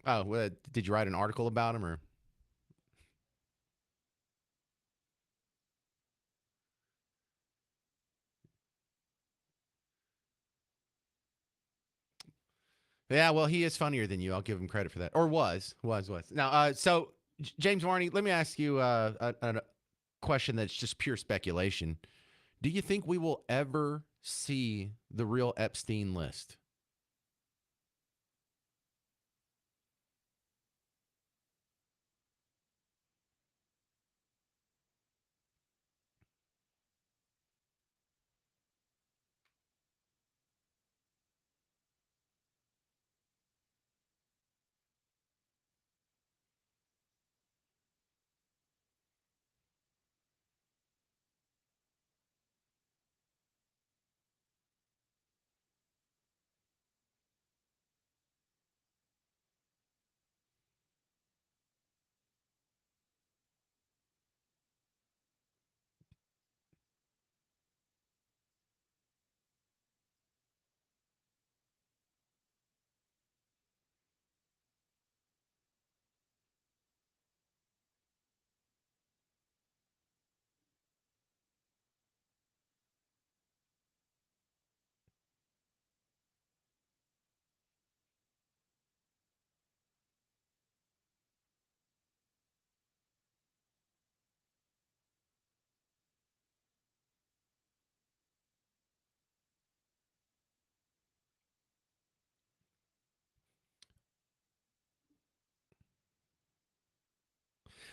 Oh, well, did you write an article about him or? Yeah, well, he is funnier than you. I'll give him credit for that. Or was. Now, James Varney, let me ask you a question that's just pure speculation. Do you think we will ever see the real Epstein list?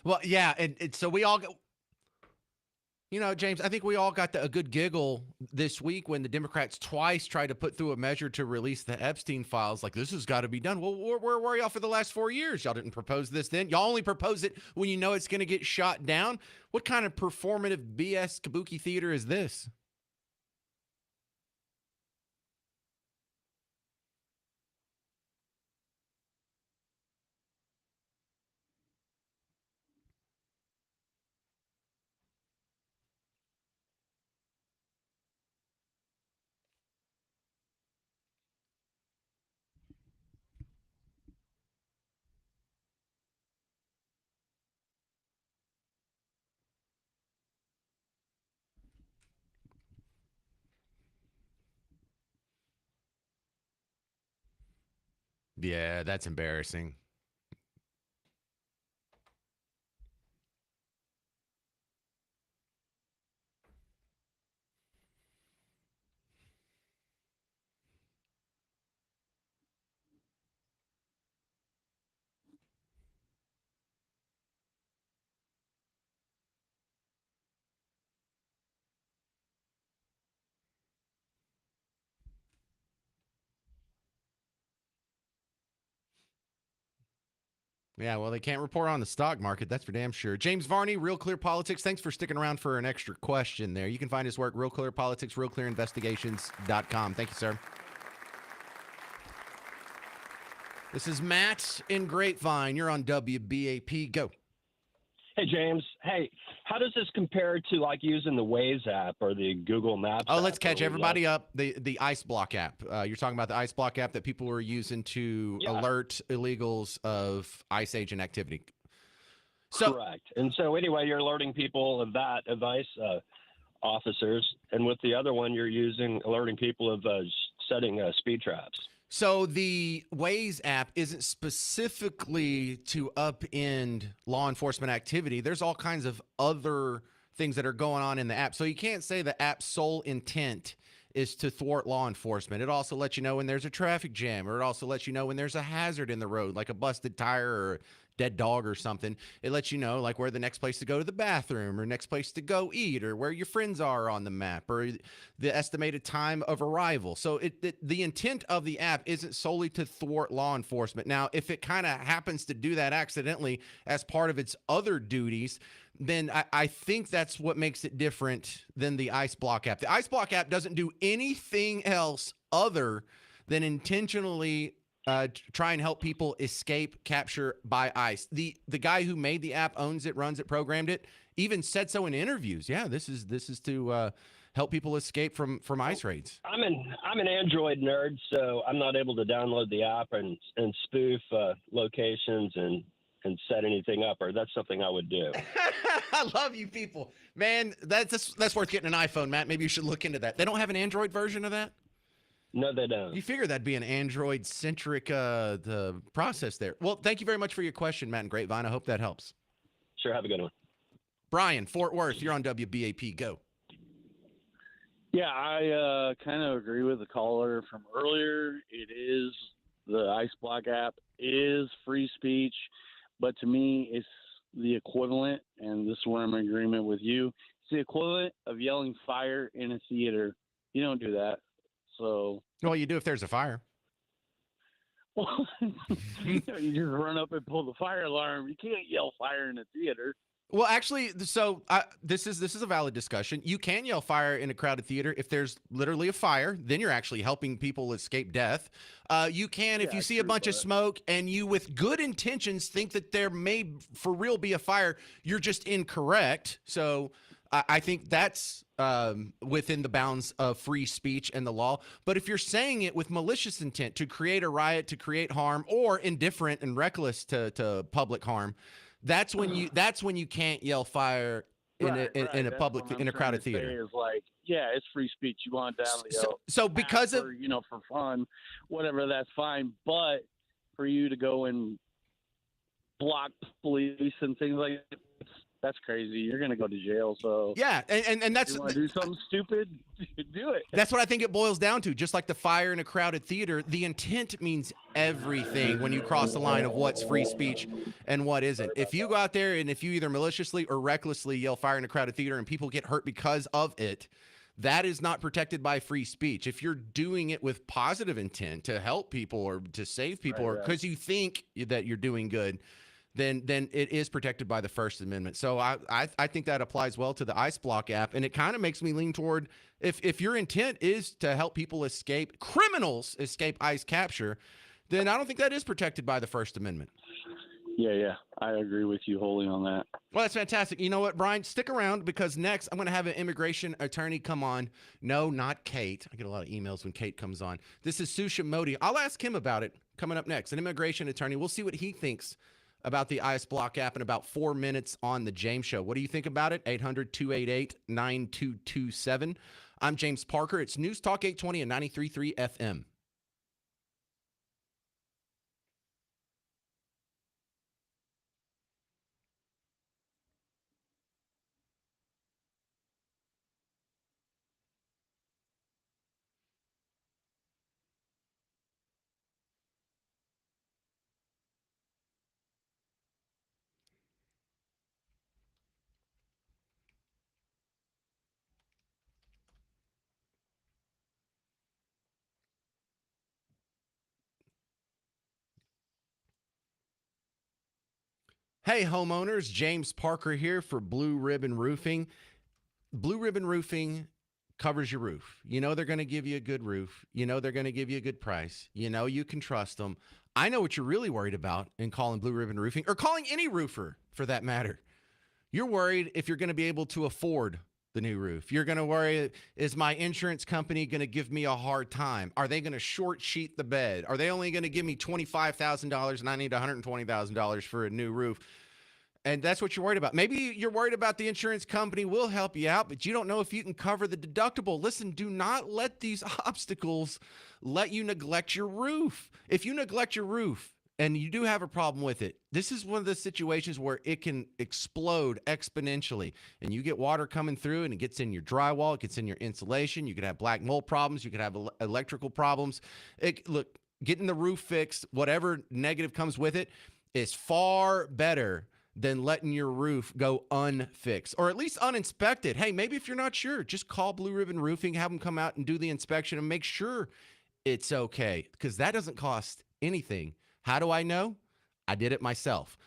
Well, yeah, and so we all go. James, I think we all got a good giggle this week when the Democrats twice tried to put through a measure to release the Epstein files. Like, this has got to be done. Well, where were y'all for the last 4 years? Y'all didn't propose this then. Y'all only propose it when you know it's going to get shot down. What kind of performative BS kabuki theater is this? Yeah, that's embarrassing. Yeah, well, they can't report on the stock market. That's for damn sure. James Varney, Real Clear Politics. Thanks for sticking around for an extra question there. You can find his work, Real Clear Politics, realclearinvestigations.com. Thank you, sir. This is Matt in Grapevine. You're on WBAP. Go. Hey, James. Hey, how does this compare to like using the Waze app or the Google Maps Oh, app? let's catch everybody up. The Ice Block app. You're talking about the Ice Block app that people were using to alert illegals of ICE agent activity. Correct. And so anyway, you're alerting people of that advice, officers. And with the other one, you're alerting people of setting speed traps. So the Waze app isn't specifically to upend law enforcement activity. There's all kinds of other things that are going on in the app. So you can't say the app's sole intent is to thwart law enforcement. It also lets you know when there's a traffic jam, or it also lets you know when there's a hazard in the road, like a busted tire or dead dog or something, it lets you know like where the next place to go to the bathroom or next place to go eat or where your friends are on the map or the estimated time of arrival. So the intent of the app isn't solely to thwart law enforcement. Now, if it kind of happens to do that accidentally as part of its other duties, then I think that's what makes it different than the Ice Block app. The Ice Block app doesn't do anything else other than intentionally try and help people escape capture by ICE. The guy who made the app, owns it, runs it, programmed it, even said so in interviews. Yeah, this is to help people escape from ICE raids. I'm an Android nerd, so I'm not able to download the app and spoof locations and set anything up, or that's something I would do. I love you people, man. That's worth getting an iPhone, Matt. Maybe you should look into that. They don't have an Android version of that? No, they don't. You figure that'd be an Android-centric the process there. Well, thank you very much for your question, Matt and Grapevine. I hope that helps. Sure, have a good one. Brian, Fort Worth, you're on WBAP. Go. Yeah, I kind of agree with the caller from earlier. It is the Ice Block app is free speech, but to me, it's the equivalent, and this is where I'm in agreement with you. It's the equivalent of yelling fire in a theater. You don't do that. So, well, you do if there's a fire. Well, you just run up and pull the fire alarm. You can't yell fire in a theater. Well, actually, so this is a valid discussion. You can yell fire in a crowded theater if there's literally a fire. Then you're actually helping people escape death. You can if you see a bunch of smoke and you, with good intentions, think that there may for real be a fire. You're just incorrect. So I think that's within the bounds of free speech and the law. But if you're saying it with malicious intent to create a riot, to create harm, or indifferent and reckless to public harm, that's when you can't yell fire in a public in a crowded theater. Is like, yeah, it's free speech. You want down to yell. So because of for fun, whatever, that's fine. But for you to go and block police and things like that, that's crazy. You're going to go to jail. So yeah, and that's, you want to do something stupid, do it. That's what I think it boils down to. Just like the fire in a crowded theater, the intent means everything when you cross the line of what's free speech and what isn't. If you go out there and if you either maliciously or recklessly yell fire in a crowded theater and people get hurt because of it, that is not protected by free speech. If you're doing it with positive intent to help people or to save people or because you think that you're doing good, then it is protected by the First Amendment. So I think that applies well to the Ice Block app, and it kind of makes me lean toward if your intent is to help people escape, criminals escape ICE capture, then I don't think that is protected by the First Amendment. Yeah, I agree with you wholly on that. Well, that's fantastic. You know what, Brian? Stick around because next I'm going to have an immigration attorney come on. No, not Kate. I get a lot of emails when Kate comes on. This is Susha Modi. I'll ask him about it coming up next. An immigration attorney. We'll see what he thinks about the Ice Block app in about 4 minutes on The James Show. What do you think about it? 800-288-9227. I'm James Parker. It's News Talk 820 and 93.3 FM. Hey, homeowners, James Parker here for Blue Ribbon Roofing. Blue Ribbon Roofing covers your roof. You know they're going to give you a good roof. You know they're going to give you a good price. You know you can trust them. I know what you're really worried about in calling Blue Ribbon Roofing or calling any roofer for that matter. You're worried if you're going to be able to afford the new roof. You're going to worry, is my insurance company going to give me a hard time? Are they going to short sheet the bed? Are they only going to give me $25,000 and I need $120,000 for a new roof? And that's what you're worried about. Maybe you're worried about the insurance company will help you out, but you don't know if you can cover the deductible. Listen, do not let these obstacles let you neglect your roof. If you neglect your roof and you do have a problem with it, this is one of the situations where it can explode exponentially. And you get water coming through and it gets in your drywall, it gets in your insulation. You could have black mold problems. You could have electrical problems. Look, getting the roof fixed, whatever negative comes with it, is far better than letting your roof go unfixed or at least uninspected. Hey, maybe if you're not sure, just call Blue Ribbon Roofing, have them come out and do the inspection and make sure it's okay, because that doesn't cost anything. How do I know? I did it myself.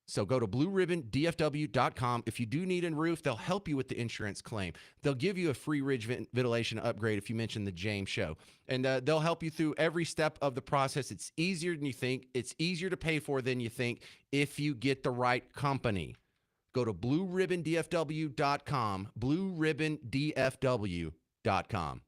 So go to blueribbondfw.com. If you do need a roof, they'll help you with the insurance claim. They'll give you a free ridge ventilation upgrade if you mention the James Show. And they'll help you through every step of the process. It's easier than you think. It's easier to pay for than you think if you get the right company. Go to blueribbondfw.com, blueribbondfw.com.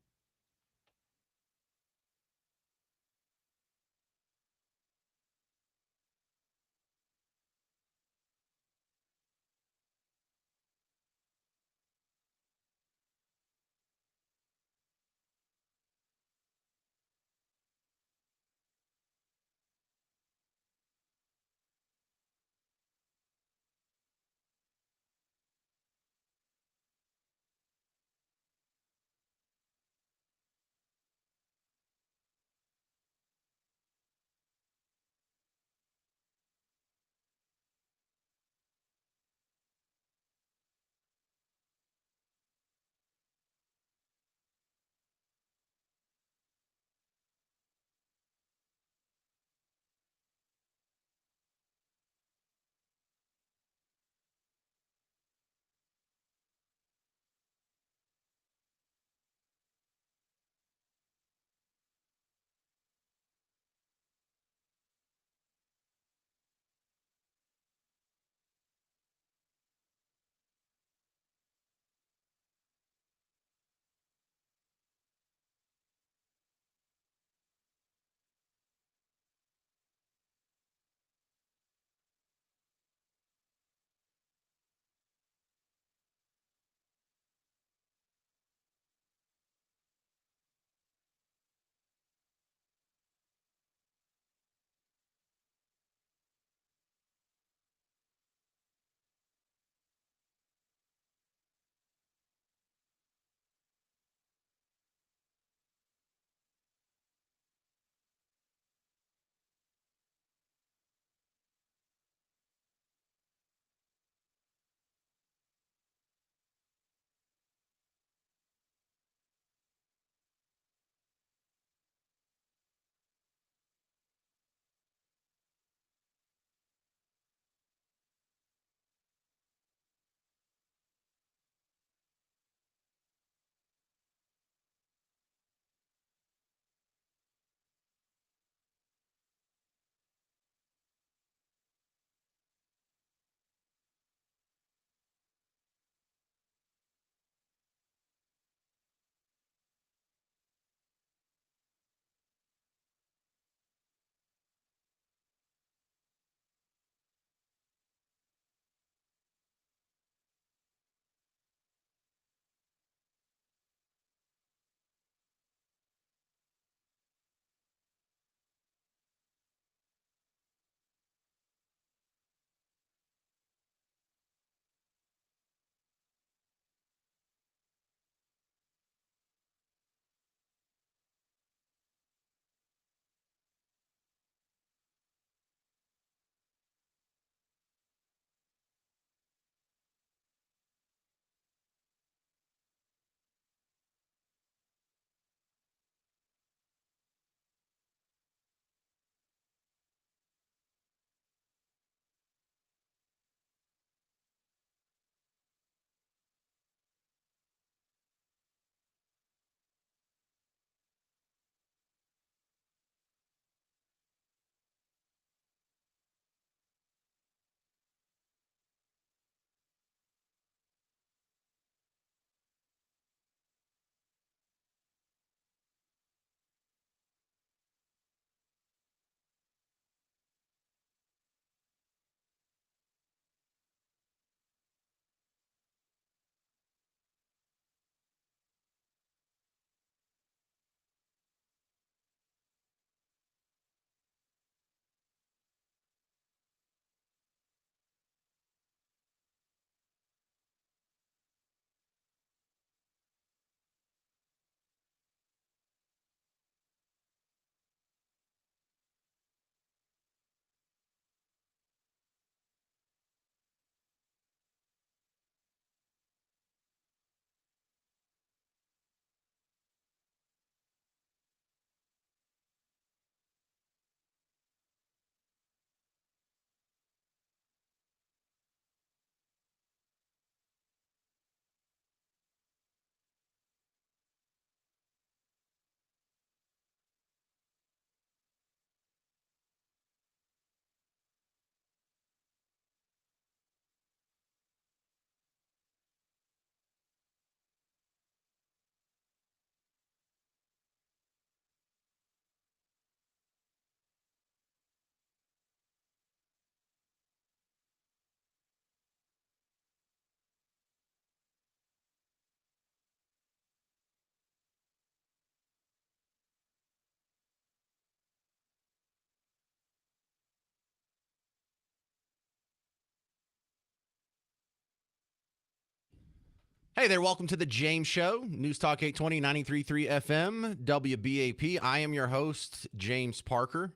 Hey there, welcome to the James Show, News Talk 820, 93.3 FM, WBAP. I am your host, James Parker.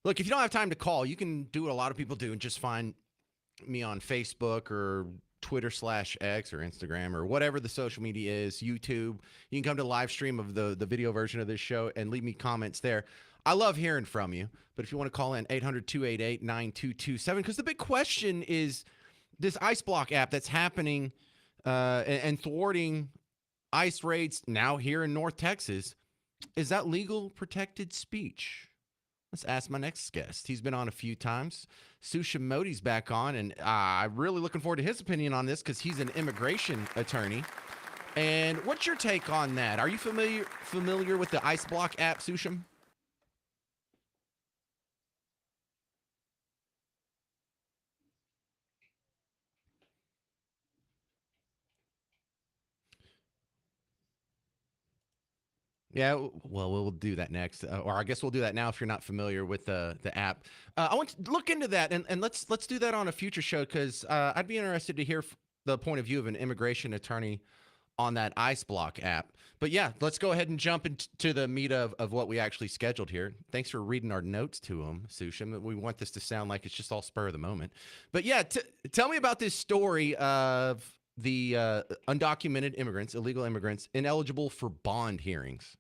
Look, if you don't have time to call, you can do what a lot of people do and just find me on Facebook or Twitter/X or Instagram or whatever the social media is, YouTube. You can come to the live stream of the video version of this show and leave me comments there. I love hearing from you, but if you want to call in, 800-288-9227, because the big question is this Ice Block app that's happening and thwarting ICE raids now here in North Texas. Is that legal protected speech? Let's ask my next guest. He's been on a few times. Susha Modi's back on, and I'm really looking forward to his opinion on this because he's an immigration attorney. And what's your take on that? Are you familiar with the Ice Block app, Susha? Yeah, well, we'll do that next, or I guess we'll do that now if you're not familiar with the app. I want to look into that, and let's do that on a future show because I'd be interested to hear the point of view of an immigration attorney on that Ice Block app. But yeah, let's go ahead and jump into the meat of what we actually scheduled here. Thanks for reading our notes to them, Susha. We want this to sound like it's just all spur of the moment. But yeah, tell me about this story of the undocumented immigrants, illegal immigrants, ineligible for bond hearings.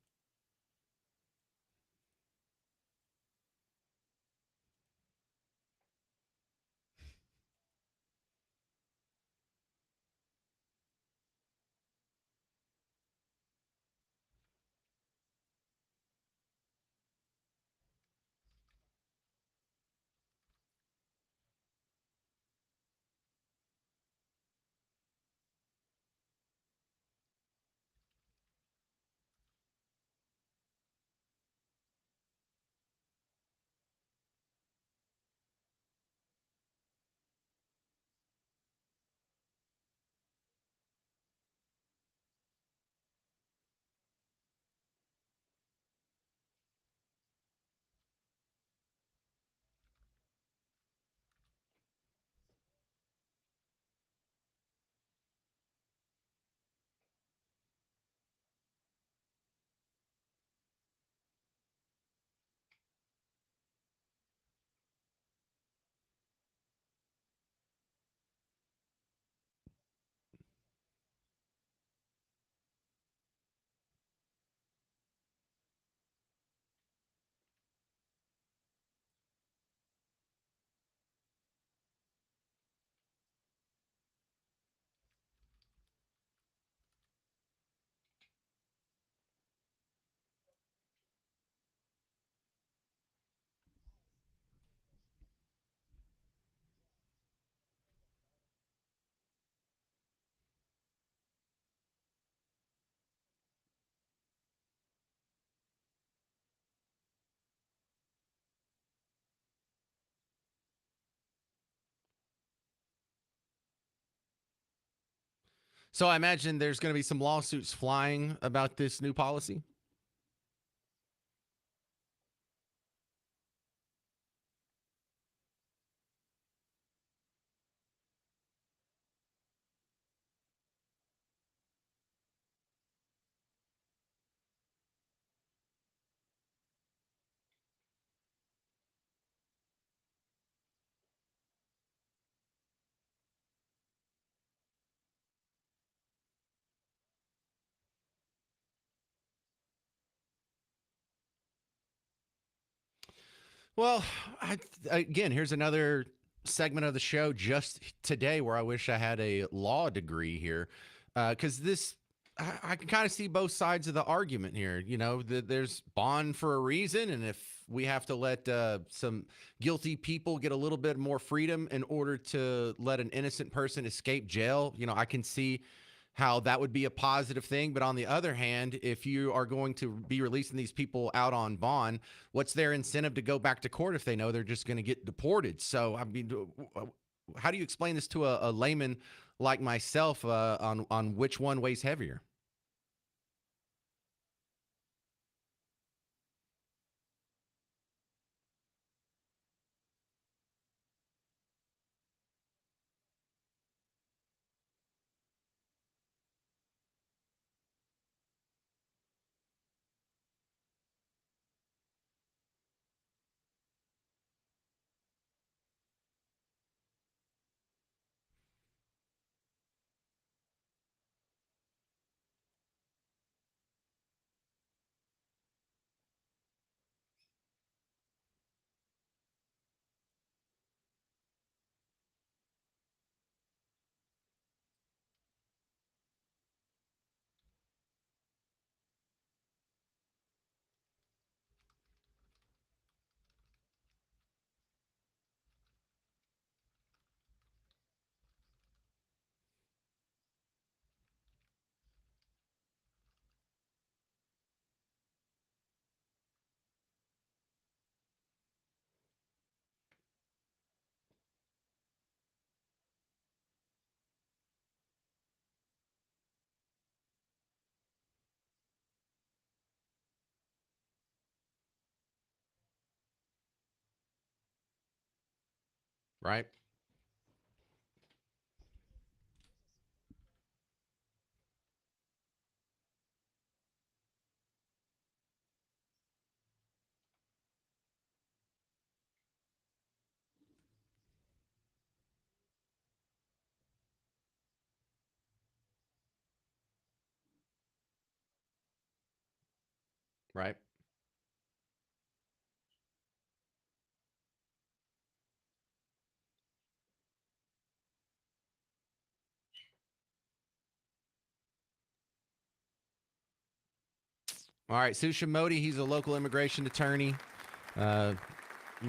So I imagine there's going to be some lawsuits flying about this new policy. Well, again, here's another segment of the show just today where I wish I had a law degree here, because I can kind of see both sides of the argument here. You know, there's bond for a reason, and if we have to let some guilty people get a little bit more freedom in order to let an innocent person escape jail, you know, I can see how that would be a positive thing. But on the other hand, if you are going to be releasing these people out on bond, what's their incentive to go back to court if they know they're just going to get deported? So, I mean, how do you explain this to a layman like myself on which one weighs heavier? Right. Right. All right. Susha Modi, he's a local immigration attorney. You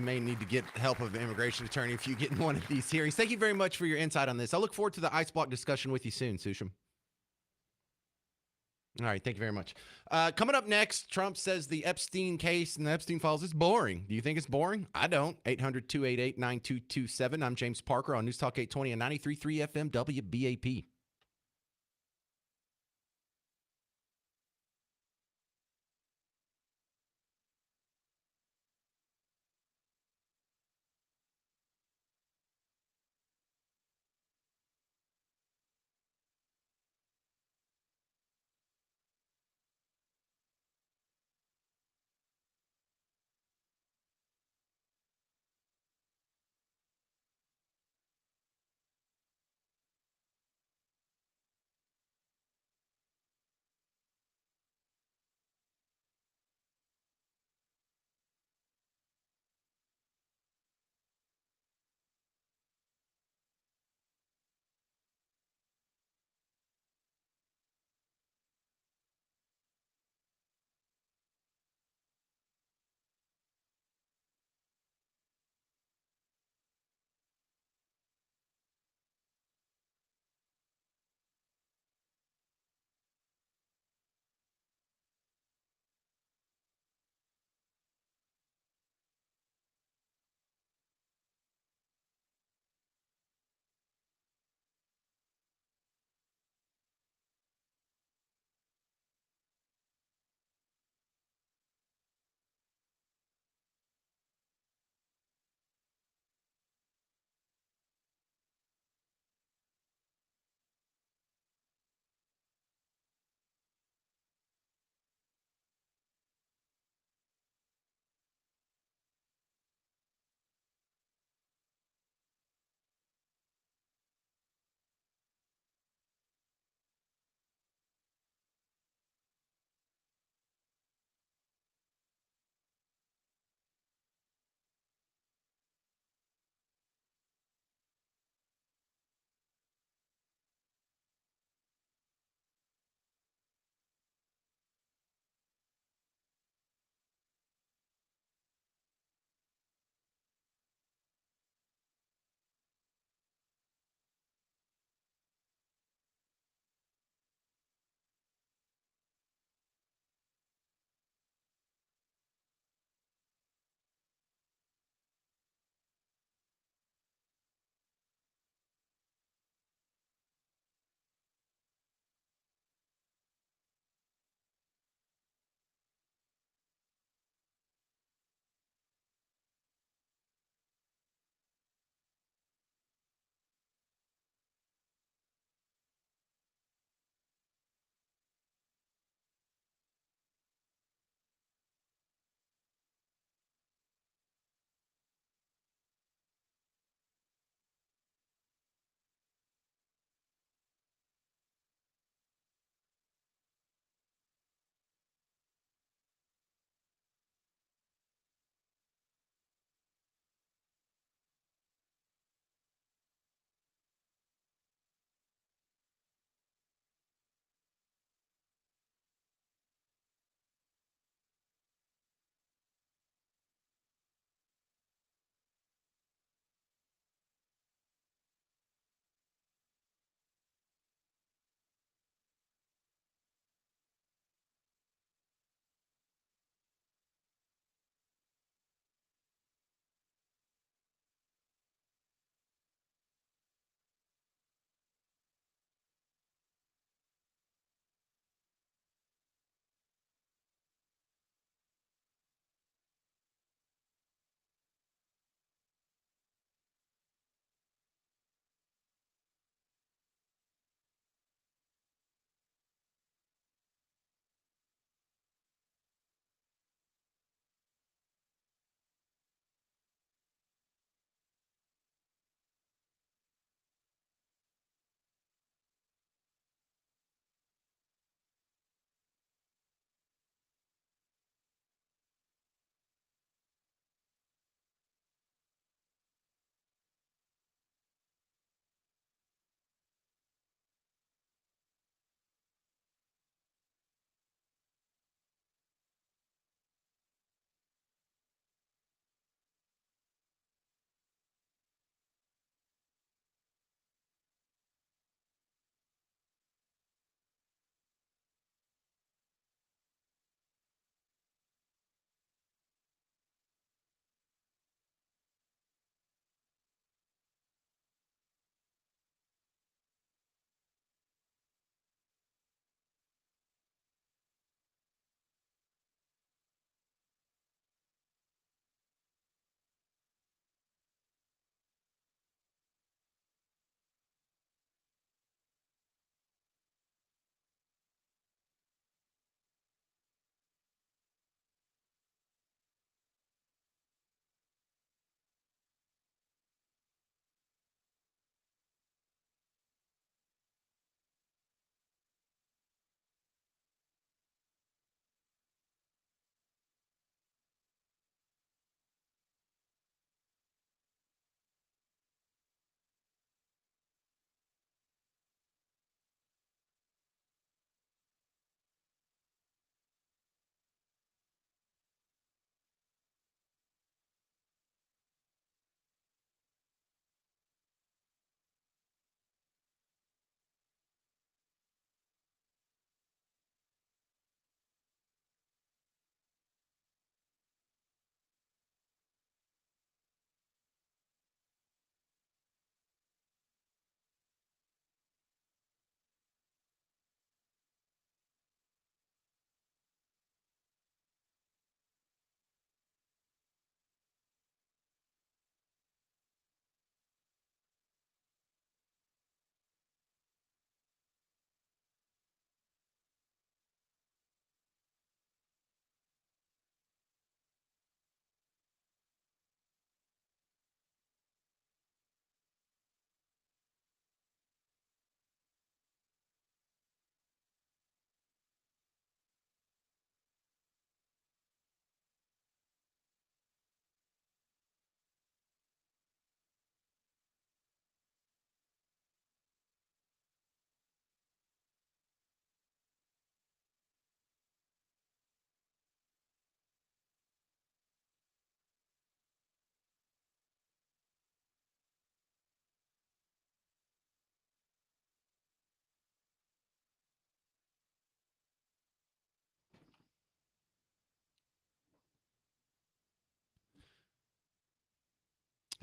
may need to get help of an immigration attorney if you get in one of these hearings. Thank you very much for your insight on this. I look forward to the ice block discussion with you soon, Susham. All right, thank you very much. Coming up next, Trump says the Epstein case and the Epstein files is boring. Do you think it's boring? I don't. 800-288-9227. I'm James Parker on News Talk 820 and 93.3 FM WBAP.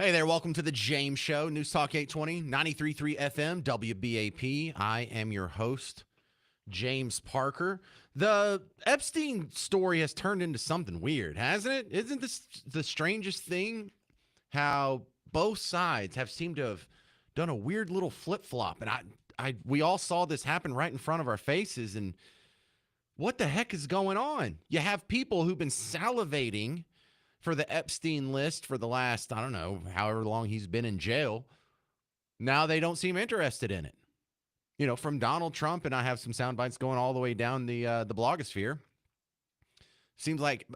Hey there, welcome to the James Show, News Talk 820, 93.3 FM, WBAP. I am your host, James Parker. The Epstein story has turned into something weird, hasn't it? Isn't this the strangest thing? How both sides have seemed to have done a weird little flip-flop. And we all saw this happen right in front of our faces. And what the heck is going on? You have people who've been salivating for the Epstein list for the last, I don't know, however long he's been in jail. Now they don't seem interested in it. You know, from Donald Trump, and I have some sound bites going all the way down the blogosphere. Seems like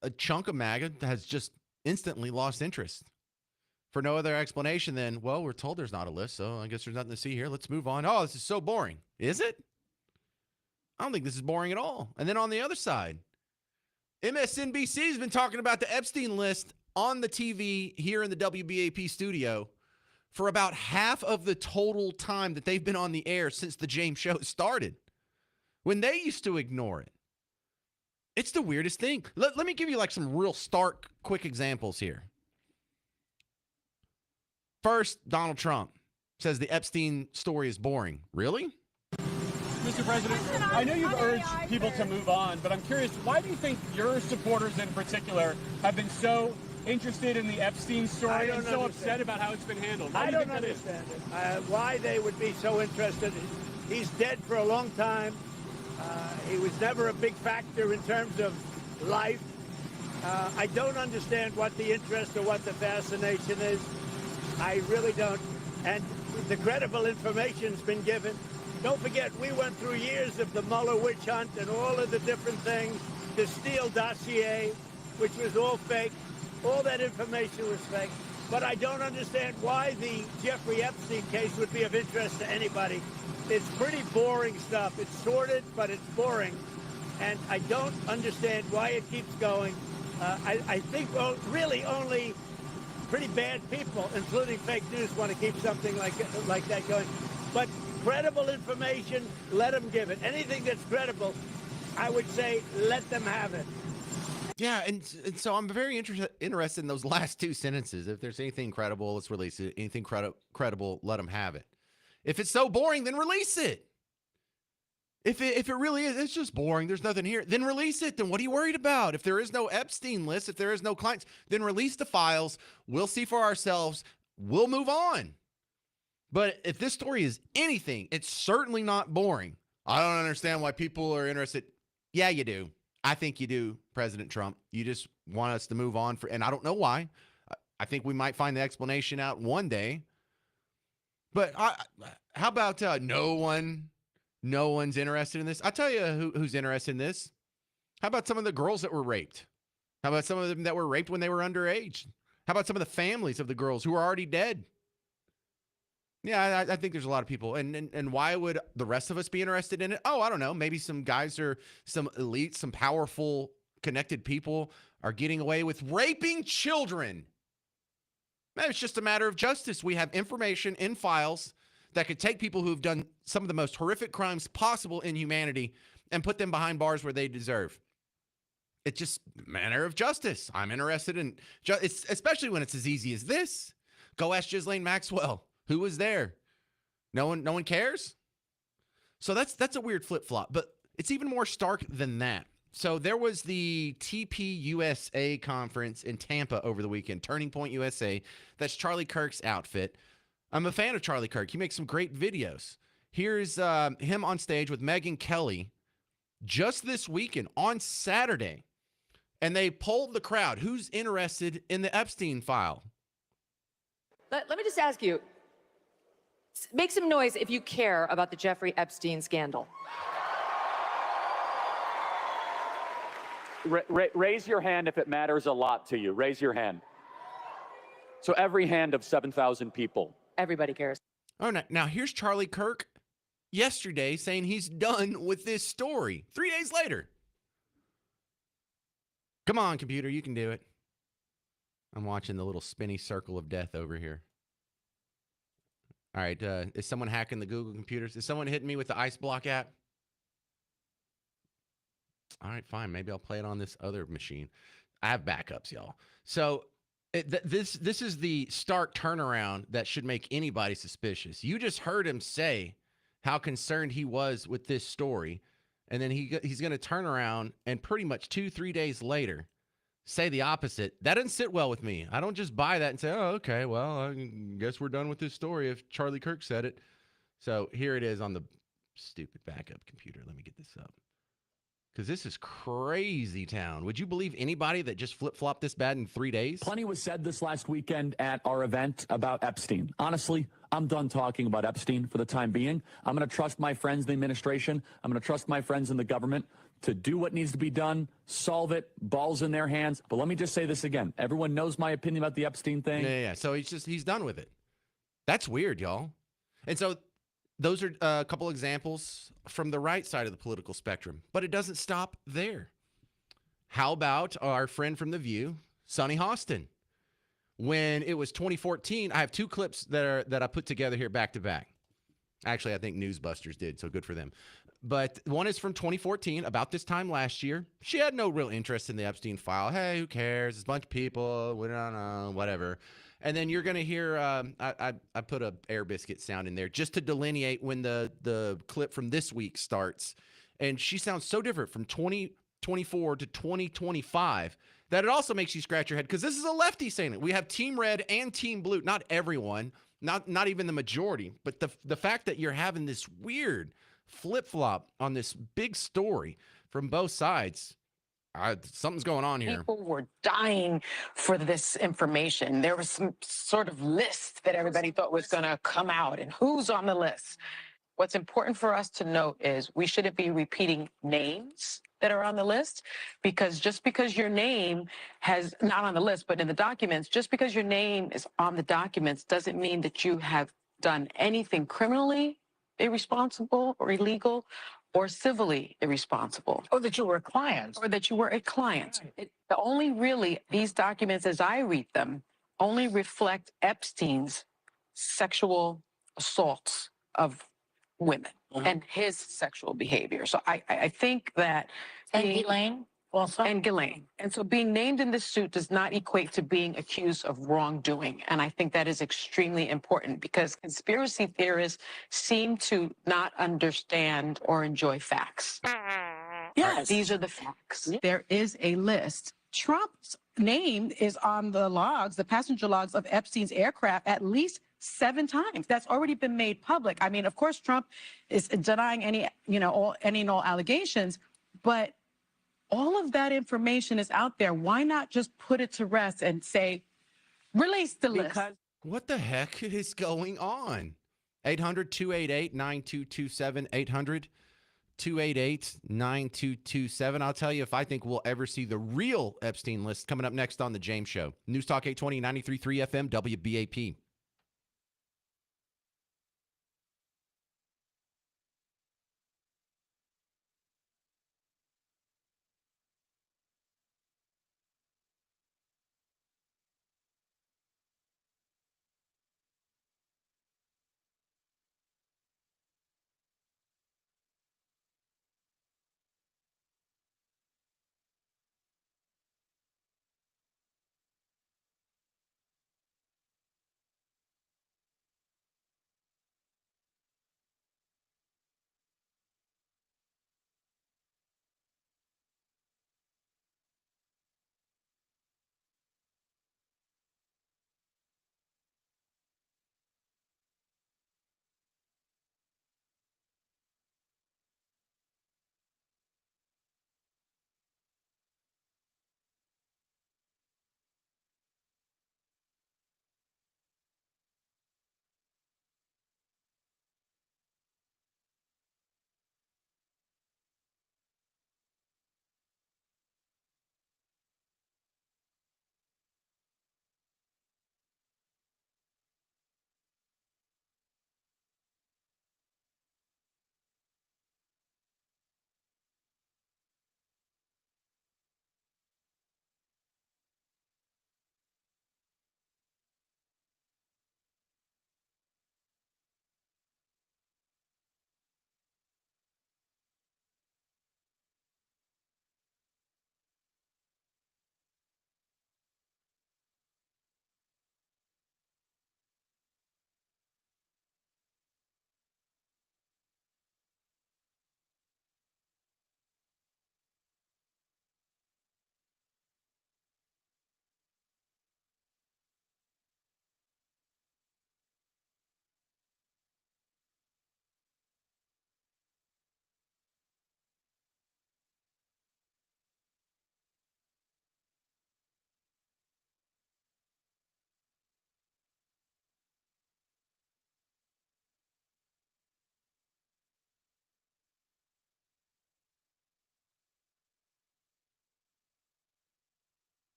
a chunk of MAGA has just instantly lost interest for no other explanation than, well, we're told there's not a list, so I guess there's nothing to see here. Let's move on. Oh, this is so boring. Is it? I don't think this is boring at all. And then on the other side, MSNBC has been talking about the Epstein list on the TV here in the WBAP studio for about half of the total time that they've been on the air since the James Show started, when they used to ignore it. It's the weirdest thing. Let me give you like some real stark, quick examples here. First, Donald Trump says the Epstein story is boring. Really? Mr. President, I know you've urged people to move on, but I'm curious, why do you think your supporters in particular have been so interested in the Epstein story and so upset about how it's been handled? I don't understand it. Why they would be so interested. He's dead for a long time. He was never a big factor in terms of life. I don't understand what the interest or what the fascination is. I really don't. And the credible information's been given. Don't forget, we went through years of the Mueller witch hunt and all of the different things, the Steele dossier, which was all fake. All that information was fake. But I don't understand why the Jeffrey Epstein case would be of interest to anybody. It's pretty boring stuff. It's sordid, but it's boring. And I don't understand why it keeps going. I think really only pretty bad people, including fake news, want to keep something like that going. But credible information, let them give it. Anything that's credible, I would say let them have it. Yeah, and so I'm very interested in those last two sentences. If there's anything credible, let's release it. Anything credible, let them have it. If it's so boring, then release it. If it really is, it's just boring, there's nothing here, then release it. Then what are you worried about? If there is no Epstein list, if there is no clients, then release the files. We'll see for ourselves. We'll move on. But if this story is anything, it's certainly not boring. I don't understand why people are interested. Yeah, you do. I think you do, President Trump. You just want us to move on, and I don't know why. I think we might find the explanation out one day. But how about no one's interested in this? I'll tell you who's interested in this. How about some of the girls that were raped? How about some of them that were raped when they were underage? How about some of the families of the girls who are already dead? Yeah, I think there's a lot of people. And why would the rest of us be interested in it? Oh, I don't know. Maybe some guys or some elite, some powerful, connected people are getting away with raping children. Maybe it's just a matter of justice. We have information in files that could take people who've done some of the most horrific crimes possible in humanity and put them behind bars where they deserve. It's just a matter of justice. I'm interested in, especially when it's as easy as this. Go ask Ghislaine Maxwell. Who was there? No one cares? So that's a weird flip-flop, but it's even more stark than that. So there was the TPUSA conference in Tampa over the weekend, Turning Point USA. That's Charlie Kirk's outfit. I'm a fan of Charlie Kirk. He makes some great videos. Here's him on stage with Megyn Kelly just this weekend on Saturday. And they polled the crowd. Who's interested in the Epstein file? Let me just ask you, make some noise if you care about the Jeffrey Epstein scandal. Raise your hand if it matters a lot to you. Raise your hand. So every hand of 7,000 people. Everybody cares. Oh, now here's Charlie Kirk yesterday saying he's done with this story. 3 days later. Come on, computer, you can do it. I'm watching the little spinny circle of death over here. All right, is someone hacking the Google computers? Is someone hitting me with the Ice Block app? All right, fine. Maybe I'll play it on this other machine. I have backups, y'all. So This is the stark turnaround that should make anybody suspicious. You just heard him say how concerned he was with this story, and then he's going to turn around and pretty much 2-3 days later say the opposite. That doesn't sit well with me. I don't just buy that and say, oh, okay, well, I guess we're done with this story if Charlie Kirk said it. So here it is on the stupid backup computer. Let me get this up. Because this is crazy town. Would you believe anybody that just flip-flopped this bad in 3 days? Plenty was said this last weekend at our event about Epstein. Honestly, I'm done talking about Epstein for the time being. I'm going to trust my friends in the administration. I'm going to trust my friends in the government to do what needs to be done, solve it, balls in their hands. But let me just say this again. Everyone knows my opinion about the Epstein thing. Yeah. So he's done with it. That's weird, y'all. And so those are a couple examples from the right side of the political spectrum, but it doesn't stop there. How about our friend from The View, Sonny Hostin? When it was 2014, I have two clips that I put together here back to back. Actually, I think Newsbusters did, so good for them. But one is from 2014, about this time last year. She had no real interest in the Epstein file. Hey, who cares? It's a bunch of people. We don't know, whatever. And then you're going to hear, I put a Air Biscuit sound in there just to delineate when the clip from this week starts. And she sounds so different from 2024 to 2025 that it also makes you scratch your head, because this is a lefty saying it. We have Team Red and Team Blue. Not everyone, not even the majority, but the fact that you're having this weird flip-flop on this big story from both sides, something's going on here. People were dying for this information. There was some sort of list that everybody thought was going to come out, and who's on the list. What's important for us to note is we shouldn't be repeating names that are on the list, because just because your name has not on the list, but in the documents, just because your name is on the documents doesn't mean that you have done anything criminally irresponsible or illegal or civilly irresponsible. Or that you were a client. Or that you were a client. The only really, these documents as I read them, only reflect Epstein's sexual assaults of women and his sexual behavior. So I think that... And Elaine also? And Ghislaine. And so being named in this suit does not equate to being accused of wrongdoing. And I think that is extremely important, because conspiracy theorists seem to not understand or enjoy facts. Yes. These are the facts. There is a list. Trump's name is on the logs, the passenger logs of Epstein's aircraft at least 7 times. That's already been made public. I mean, of course, Trump is denying any and all allegations, but all of that information is out there. Why not just put it to rest and say, release the list? What the heck is going on? 800-288-9227, 800-288-9227. I'll tell you if I think we'll ever see the real Epstein list coming up next on The James Show. News Talk 820, 93.3 FM, WBAP.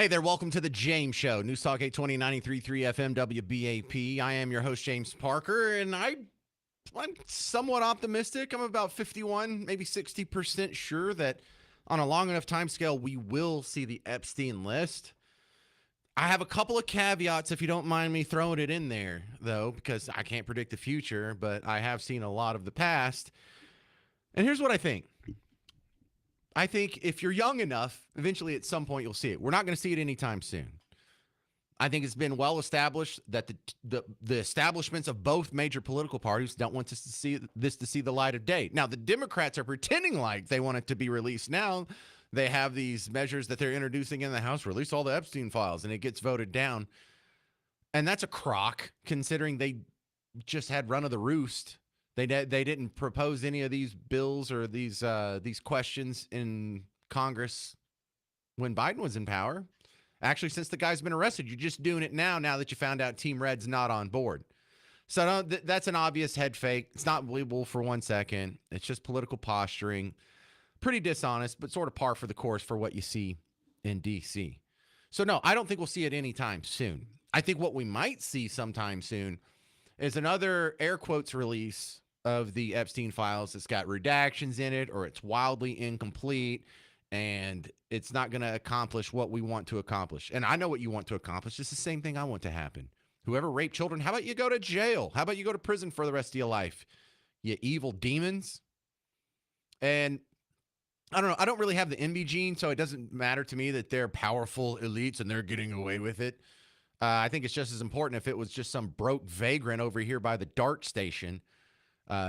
Hey there, welcome to the James Show. News Talk 820 93.3 FM WBAP. I am your host, James Parker, and I'm somewhat optimistic. I'm about 51, maybe 60% sure that on a long enough time scale, we will see the Epstein list. I have a couple of caveats, if you don't mind me throwing it in there, though, because I can't predict the future, but I have seen a lot of the past. And here's what I think. I think if you're young enough, eventually at some point you'll see it. We're not going to see it anytime soon. I think it's been well established that the establishments of both major political parties don't want us to see the light of day. Now, the Democrats are pretending like they want it to be released now. They have these measures that they're introducing in the House, release all the Epstein files, and it gets voted down. And that's a crock, considering they just had run of the roost. They didn't propose any of these bills or these questions in Congress when Biden was in power. Actually, since the guy's been arrested, you're just doing it now that you found out Team Red's not on board. So that's an obvious head fake. It's not believable for 1 second. It's just political posturing. Pretty dishonest, but sort of par for the course for what you see in D.C. So no, I don't think we'll see it anytime soon. I think what we might see sometime soon is another air quotes release of the Epstein files that's got redactions in it, or it's wildly incomplete, and it's not going to accomplish what we want to accomplish. And I know what you want to accomplish. It's the same thing I want to happen. Whoever raped children, how about you go to jail? How about you go to prison for the rest of your life? You evil demons. And I don't know. I don't really have the envy gene, so it doesn't matter to me that they're powerful elites and they're getting away with it. I think it's just as important if it was just some broke vagrant over here by the DART station.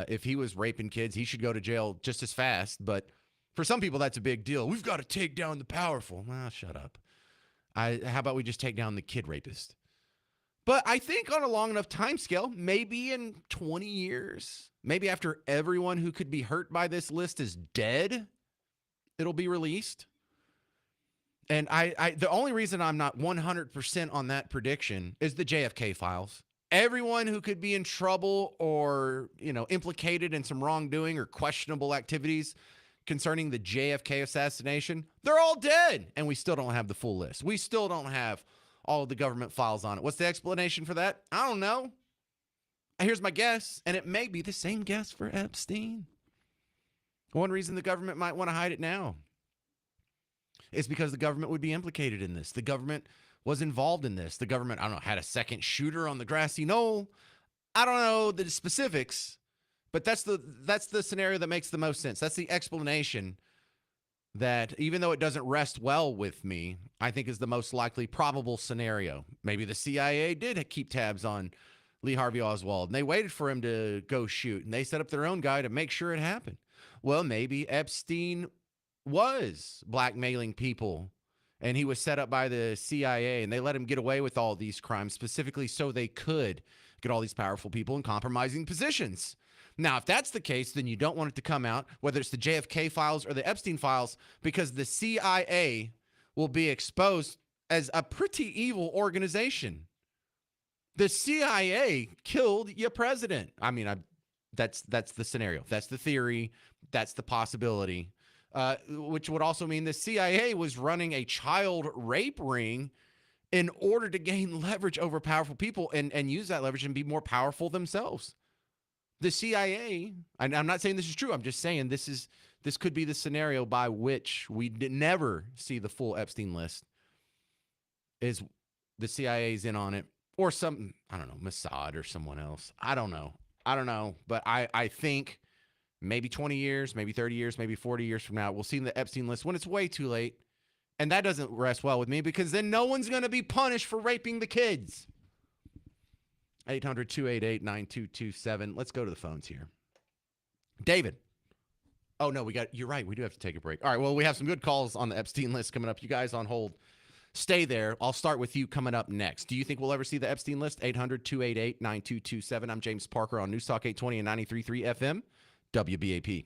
If he was raping kids, he should go to jail just as fast. But for some people, that's a big deal. We've got to take down the powerful. Well, shut up. How about we just take down the kid rapist? But I think on a long enough time scale, maybe in 20 years, maybe after everyone who could be hurt by this list is dead, it'll be released. And the only reason I'm not 100% on that prediction is the JFK files. Everyone who could be in trouble or, implicated in some wrongdoing or questionable activities concerning the JFK assassination, they're all dead. And we still don't have the full list. We still don't have all of the government files on it. What's the explanation for that? I don't know. Here's my guess, and it may be the same guess for Epstein. One reason the government might want to hide it now is because the government would be implicated in this. The government was involved in this. The government, I don't know, had a second shooter on the grassy knoll. I don't know the specifics, but that's the scenario that makes the most sense. That's the explanation that, even though it doesn't rest well with me, I think is the most likely probable scenario. Maybe the CIA did keep tabs on Lee Harvey Oswald, and they waited for him to go shoot, and they set up their own guy to make sure it happened. Well, maybe Epstein was blackmailing people, and he was set up by the CIA, and they let him get away with all these crimes specifically so they could get all these powerful people in compromising positions. Now, if that's the case, then you don't want it to come out, whether it's the JFK files or the Epstein files, because the CIA will be exposed as a pretty evil organization. The CIA killed your president. I mean, that's the scenario. That's the theory. That's the possibility. Which would also mean the CIA was running a child rape ring in order to gain leverage over powerful people and use that leverage and be more powerful themselves. The CIA, and I'm not saying this is true, I'm just saying this could be the scenario by which we never see the full Epstein list, is the CIA's in on it, or some, I don't know, Mossad or someone else. I don't know, but I think maybe 20 years, maybe 30 years, maybe 40 years from now, we'll see the Epstein list when it's way too late. And that doesn't rest well with me, because then no one's going to be punished for raping the kids. 800-288-9227. Let's go to the phones here. David. Oh, no, you're right. We do have to take a break. All right, well, we have some good calls on the Epstein list coming up. You guys on hold. Stay there. I'll start with you coming up next. Do you think we'll ever see the Epstein list? 800-288-9227. I'm James Parker on News Talk 820 and 93.3 FM, WBAP.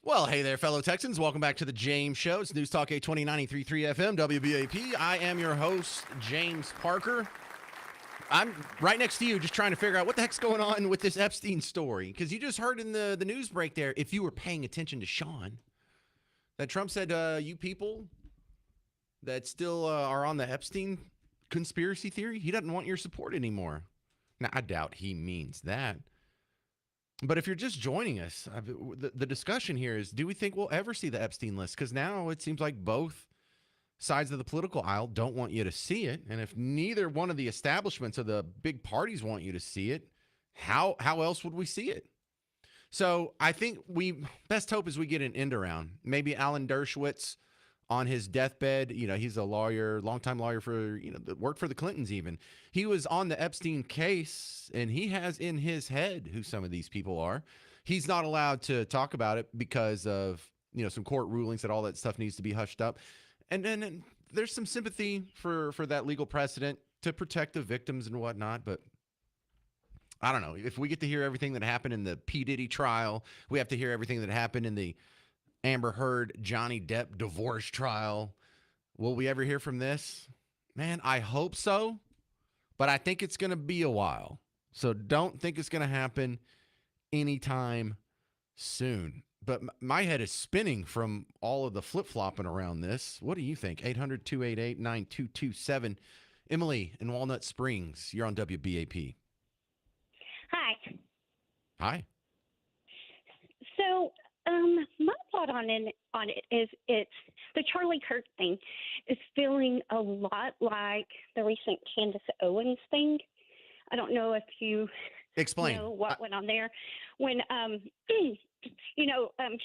Well, hey there, fellow Texans. Welcome back to the James Show. It's News Talk 820 93.3 FM, WBAP. I am your host, James Parker. I'm right next to you just trying to figure out what the heck's going on with this Epstein story. Because you just heard in the news break there, if you were paying attention to Sean, that Trump said, you people that still are on the Epstein conspiracy theory, he doesn't want your support anymore. Now, I doubt he means that. But if you're just joining us, the discussion here is, do we think we'll ever see the Epstein list? Because now it seems like both sides of the political aisle don't want you to see it. And if neither one of the establishments of the big parties want you to see it, how else would we see it? So I think best hope is we get an end around. Maybe Alan Dershowitz on his deathbed, he's a lawyer, longtime lawyer for, worked for the Clintons even. He was on the Epstein case, and he has in his head who some of these people are. He's not allowed to talk about it because of, some court rulings that all that stuff needs to be hushed up. And then there's some sympathy for that legal precedent to protect the victims and whatnot. But I don't know. If we get to hear everything that happened in the P. Diddy trial, we have to hear everything that happened in the Amber Heard, Johnny Depp divorce trial. Will we ever hear from this? Man, I hope so, but I think it's going to be a while. So don't think it's going to happen anytime soon. But my head is spinning from all of the flip-flopping around this. What do you think? 800-288-9227. Emily in Walnut Springs, you're on WBAP. Hi. Hi. So, my thought on it is it's the Charlie Kirk thing is feeling a lot like the recent Candace Owens thing. I don't know if you explain know what went on there when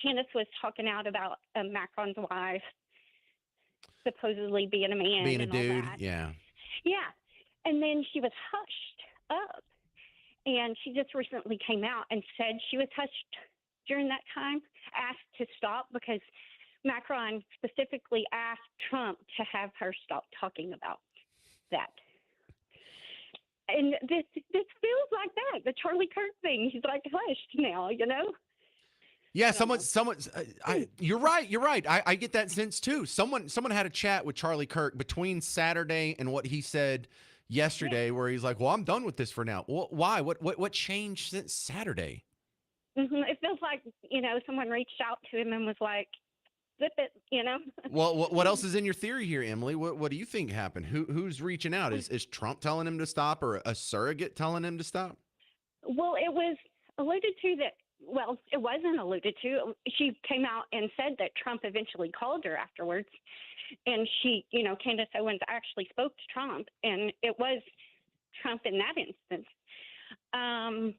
Candace was talking out about Macron's wife supposedly being a man, being a and dude, all that. yeah, and then she was hushed up, and she just recently came out and said she was hushed during that time, asked to stop because Macron specifically asked Trump to have her stop talking about that. And this feels like that, the Charlie Kirk thing. He's like hushed now, Yeah, you're right. I get that sense too. Someone had a chat with Charlie Kirk between Saturday and what he said yesterday, where he's like, "Well, I'm done with this for now." Well, why? What changed since Saturday? Mm-hmm. It feels like someone reached out to him and was like, "Zip it," Well, what else is in your theory here, Emily? What do you think happened? Who's reaching out? Is Trump telling him to stop, or a surrogate telling him to stop? Well, it was alluded to that. Well, it wasn't alluded to. She came out and said that Trump eventually called her afterwards. And she, Candace Owens actually spoke to Trump. And it was Trump in that instance. I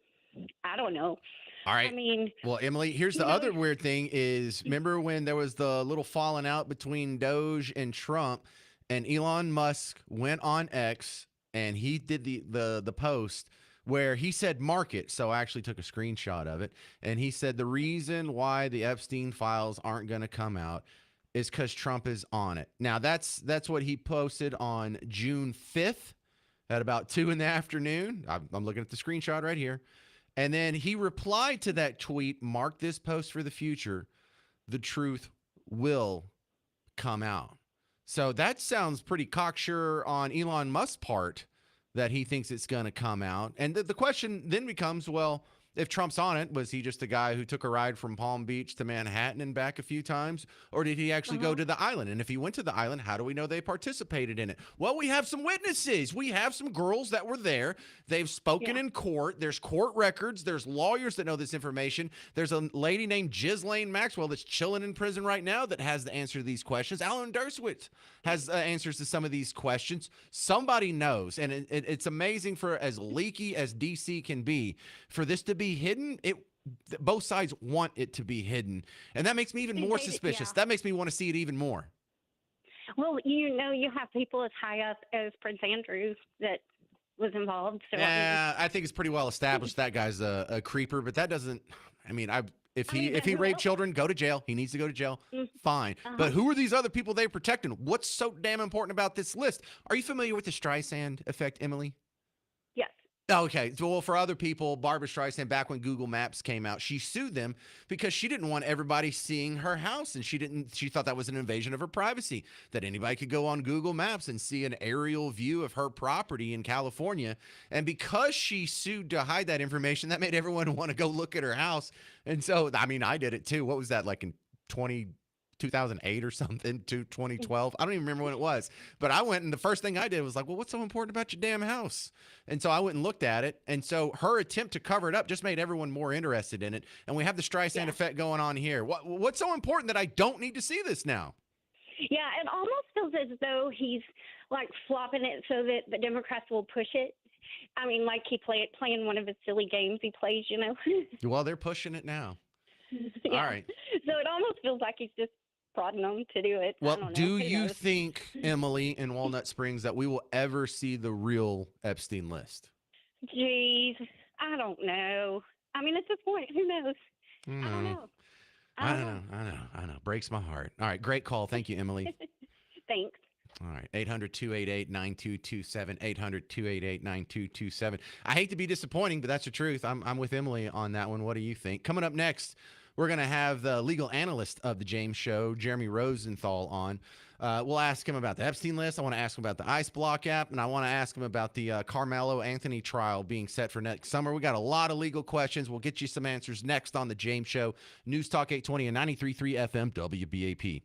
don't know. All right. I mean, well, Emily, here's the other weird thing is, remember when there was the little falling out between Doge and Trump, and Elon Musk went on X and he did the post where he said market. So I actually took a screenshot of it. And he said the reason why the Epstein files aren't going to come out is because Trump is on it. Now, that's what he posted on June 5th at about 2 p.m. I'm looking at the screenshot right here. And then he replied to that tweet, "Mark this post for the future. The truth will come out." So that sounds pretty cocksure on Elon Musk's part, that he thinks it's going to come out. And the question then becomes, well, if Trump's on it, was he just a guy who took a ride from Palm Beach to Manhattan and back a few times? Or did he actually go to the island? And if he went to the island, how do we know they participated in it? Well, we have some witnesses. We have some girls that were there. They've spoken in court. There's court records. There's lawyers that know this information. There's a lady named Ghislaine Maxwell that's chilling in prison right now that has the answer to these questions. Alan Dershowitz has answers to some of these questions. Somebody knows. And it's amazing, for as leaky as DC can be, for this to be hidden, both sides want it to be hidden. And that makes me even more suspicious. That makes me want to see it even more. Well, you have people as high up as Prince Andrew that was involved. So yeah, I think it's pretty well established that guy's a creeper, but that doesn't, if he raped children, go to jail. He needs to go to jail. Fine. But who are these other people they're protecting? What's so damn important about this list? Are you familiar with the Streisand effect, Emily? Yes. Okay. So, well, for other people, Barbara Streisand, back when Google Maps came out, she sued them because she didn't want everybody seeing her house, and she thought that was an invasion of her privacy, that anybody could go on Google Maps and see an aerial view of her property in California. And because she sued to hide that information, that made everyone want to go look at her house. And so, I mean, I did it too. What was that, like in 2008 or something, to 2012? I don't even remember when it was. But I went, and the first thing I did was like, well, what's so important about your damn house? And so I went and looked at it. And so her attempt to cover it up just made everyone more interested in it. And we have the Streisand effect going on here. What's so important that I don't need to see this now? Yeah, it almost feels as though he's like flopping it so that the Democrats will push it. I mean, like playing one of his silly games he plays, you know. Well, they're pushing it now. Yeah. All right. So it almost feels like he's just prodding them to do it. I Well, don't know. do Who you knows? think, Emily, in Walnut Springs, that we will ever see the real Epstein list? Jeez, I don't know. I mean, at this point, who knows? I don't know. I know. Breaks my heart. All right. Great call. Thank you, Emily. Thanks. All right. 800-288-9227. 800-288-9227. I hate to be disappointing, but that's the truth. I'm with Emily on that one. What do you think? Coming up next, we're going to have the legal analyst of the James Show, Jeremy Rosenthal, on. We'll ask him about the Epstein list. I want to ask him about the Ice Block app, and I want to ask him about the Carmelo Anthony trial being set for next summer. We got a lot of legal questions. We'll get you some answers next on the James Show. News Talk 820 and 93.3 FM WBAP.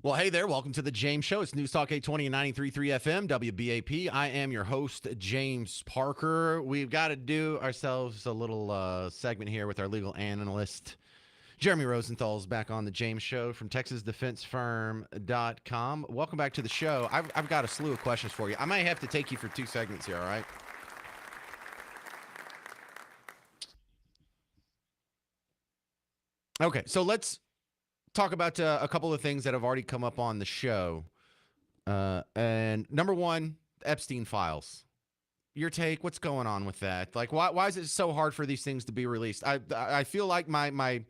Well, hey there. Welcome to the James Show. It's News Talk 820 and 93.3 FM, WBAP. I am your host, James Parker. We've got to do ourselves a little segment here with our legal analyst, Jeremy Rosenthal's back on the James Show from TexasDefenseFirm.com. Welcome back to the show. I've got a slew of questions for you. I might have to take you for 2 segments here, all right? Okay, so let's talk about a couple of things that have already come up on the show. And number one, Epstein files. Your take, what's going on with that? Like, why is it so hard for these things to be released? I feel like my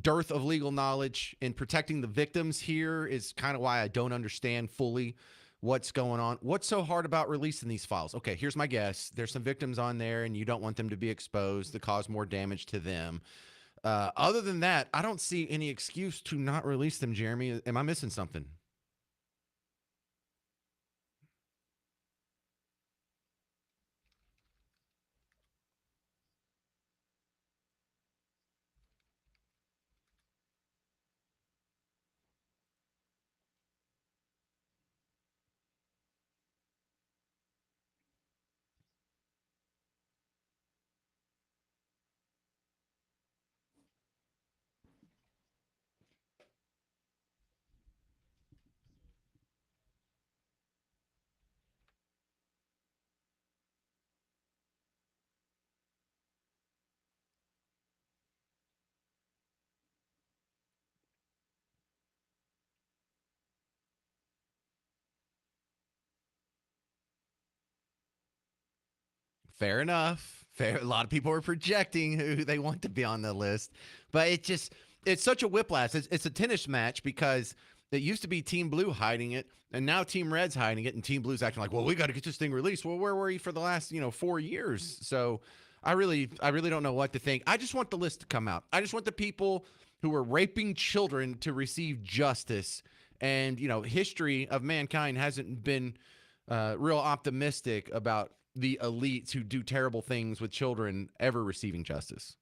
dearth of legal knowledge in protecting the victims here is kind of why I don't understand fully what's going on. What's so hard about releasing these files? Okay, here's my guess. There's some victims on there, and you don't want them to be exposed to cause more damage to them. Other than that, I don't see any excuse to not release them, Jeremy. Am I missing something? Fair enough. Fair. A lot of people are projecting who they want to be on the list, but it's such a whiplash. It's a tennis match because it used to be Team Blue hiding it, and now Team Red's hiding it, and Team Blue's acting like, well, we got to get this thing released. Well, where were you for the last 4 years? So I really don't know what to think. I just want the list to come out. I just want the people who are raping children to receive justice. And history of mankind hasn't been real optimistic about the elites who do terrible things with children ever receiving justice.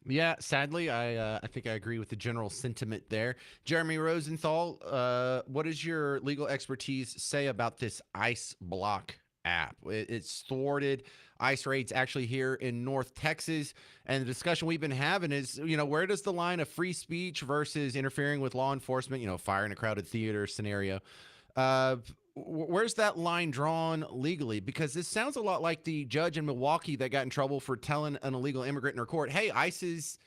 Yeah, sadly, I think I agree with the general sentiment there. Jeremy Rosenthal, what does your legal expertise say about this ICE Block app? It's thwarted ICE raids actually here in North Texas, and the discussion we've been having is, where does the line of free speech versus interfering with law enforcement, fire in a crowded theater scenario? Uh, where's that line drawn legally? Because this sounds a lot like the judge in Milwaukee that got in trouble for telling an illegal immigrant in her court, hey, ICE is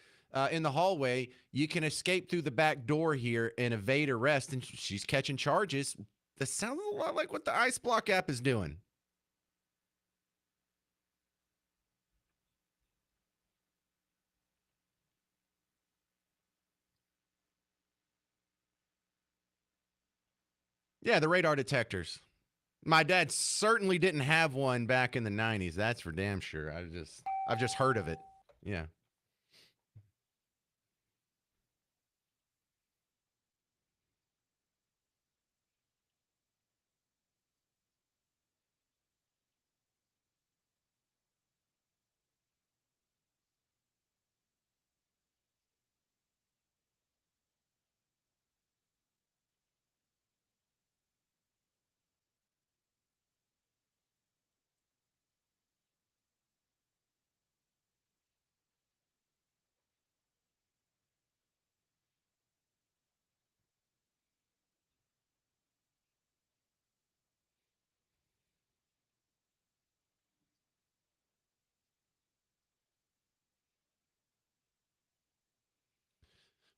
in the hallway. You can escape through the back door here and evade arrest. And she's catching charges. This sounds a lot like what the ICE Block app is doing. Yeah, the radar detectors. My dad certainly didn't have one back in the 90s. That's for damn sure. I've just heard of it. Yeah.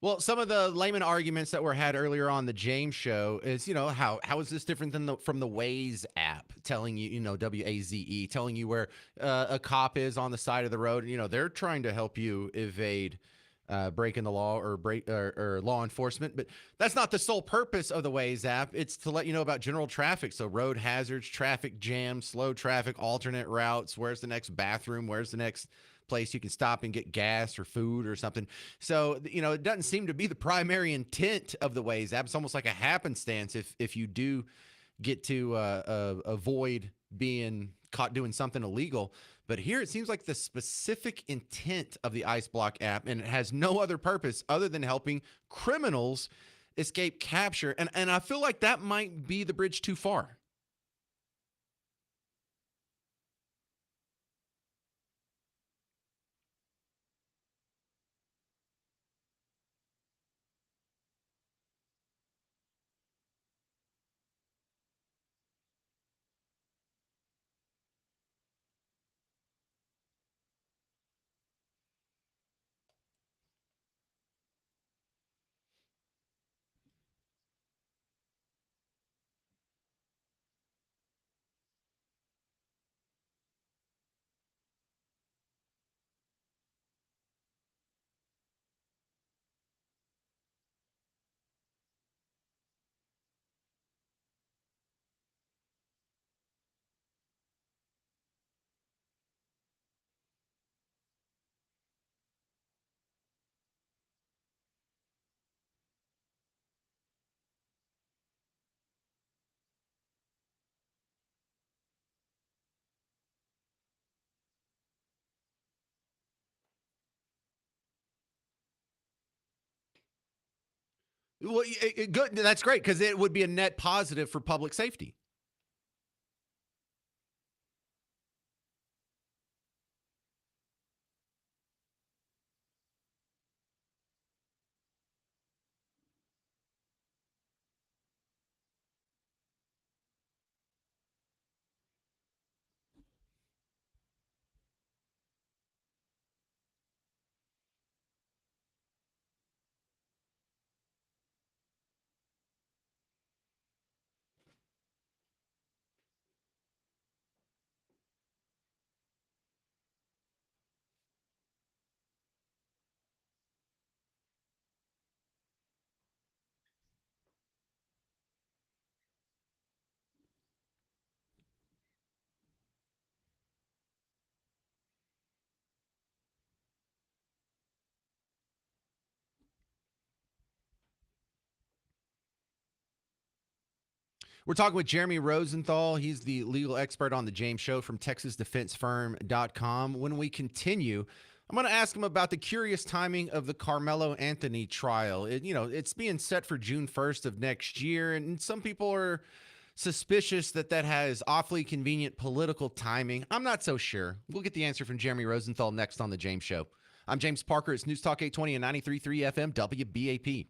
Well, some of the layman arguments that were had earlier on the James show is, how is this different than from the Waze app telling you, WAZE, telling you where a cop is on the side of the road. They're trying to help you evade breaking the law or law enforcement, but that's not the sole purpose of the Waze app. It's to let you know about general traffic, so road hazards, traffic jams, slow traffic, alternate routes. Where's the next bathroom? Where's the next place you can stop and get gas or food or something. So, it doesn't seem to be the primary intent of the Waze app. It's almost like a happenstance if you do get to avoid being caught doing something illegal. But here it seems like the specific intent of the Ice Block app, and it has no other purpose other than helping criminals escape capture. And I feel like that might be the bridge too far. Well, good. That's great because it would be a net positive for public safety. We're talking with Jeremy Rosenthal. He's the legal expert on the James Show from TexasDefenseFirm.com. When we continue, I'm going to ask him about the curious timing of the Carmelo Anthony trial. It's being set for June 1st of next year, and some people are suspicious that has awfully convenient political timing. I'm not so sure. We'll get the answer from Jeremy Rosenthal next on the James Show. I'm James Parker. It's News Talk 820 and 93.3 FM WBAP.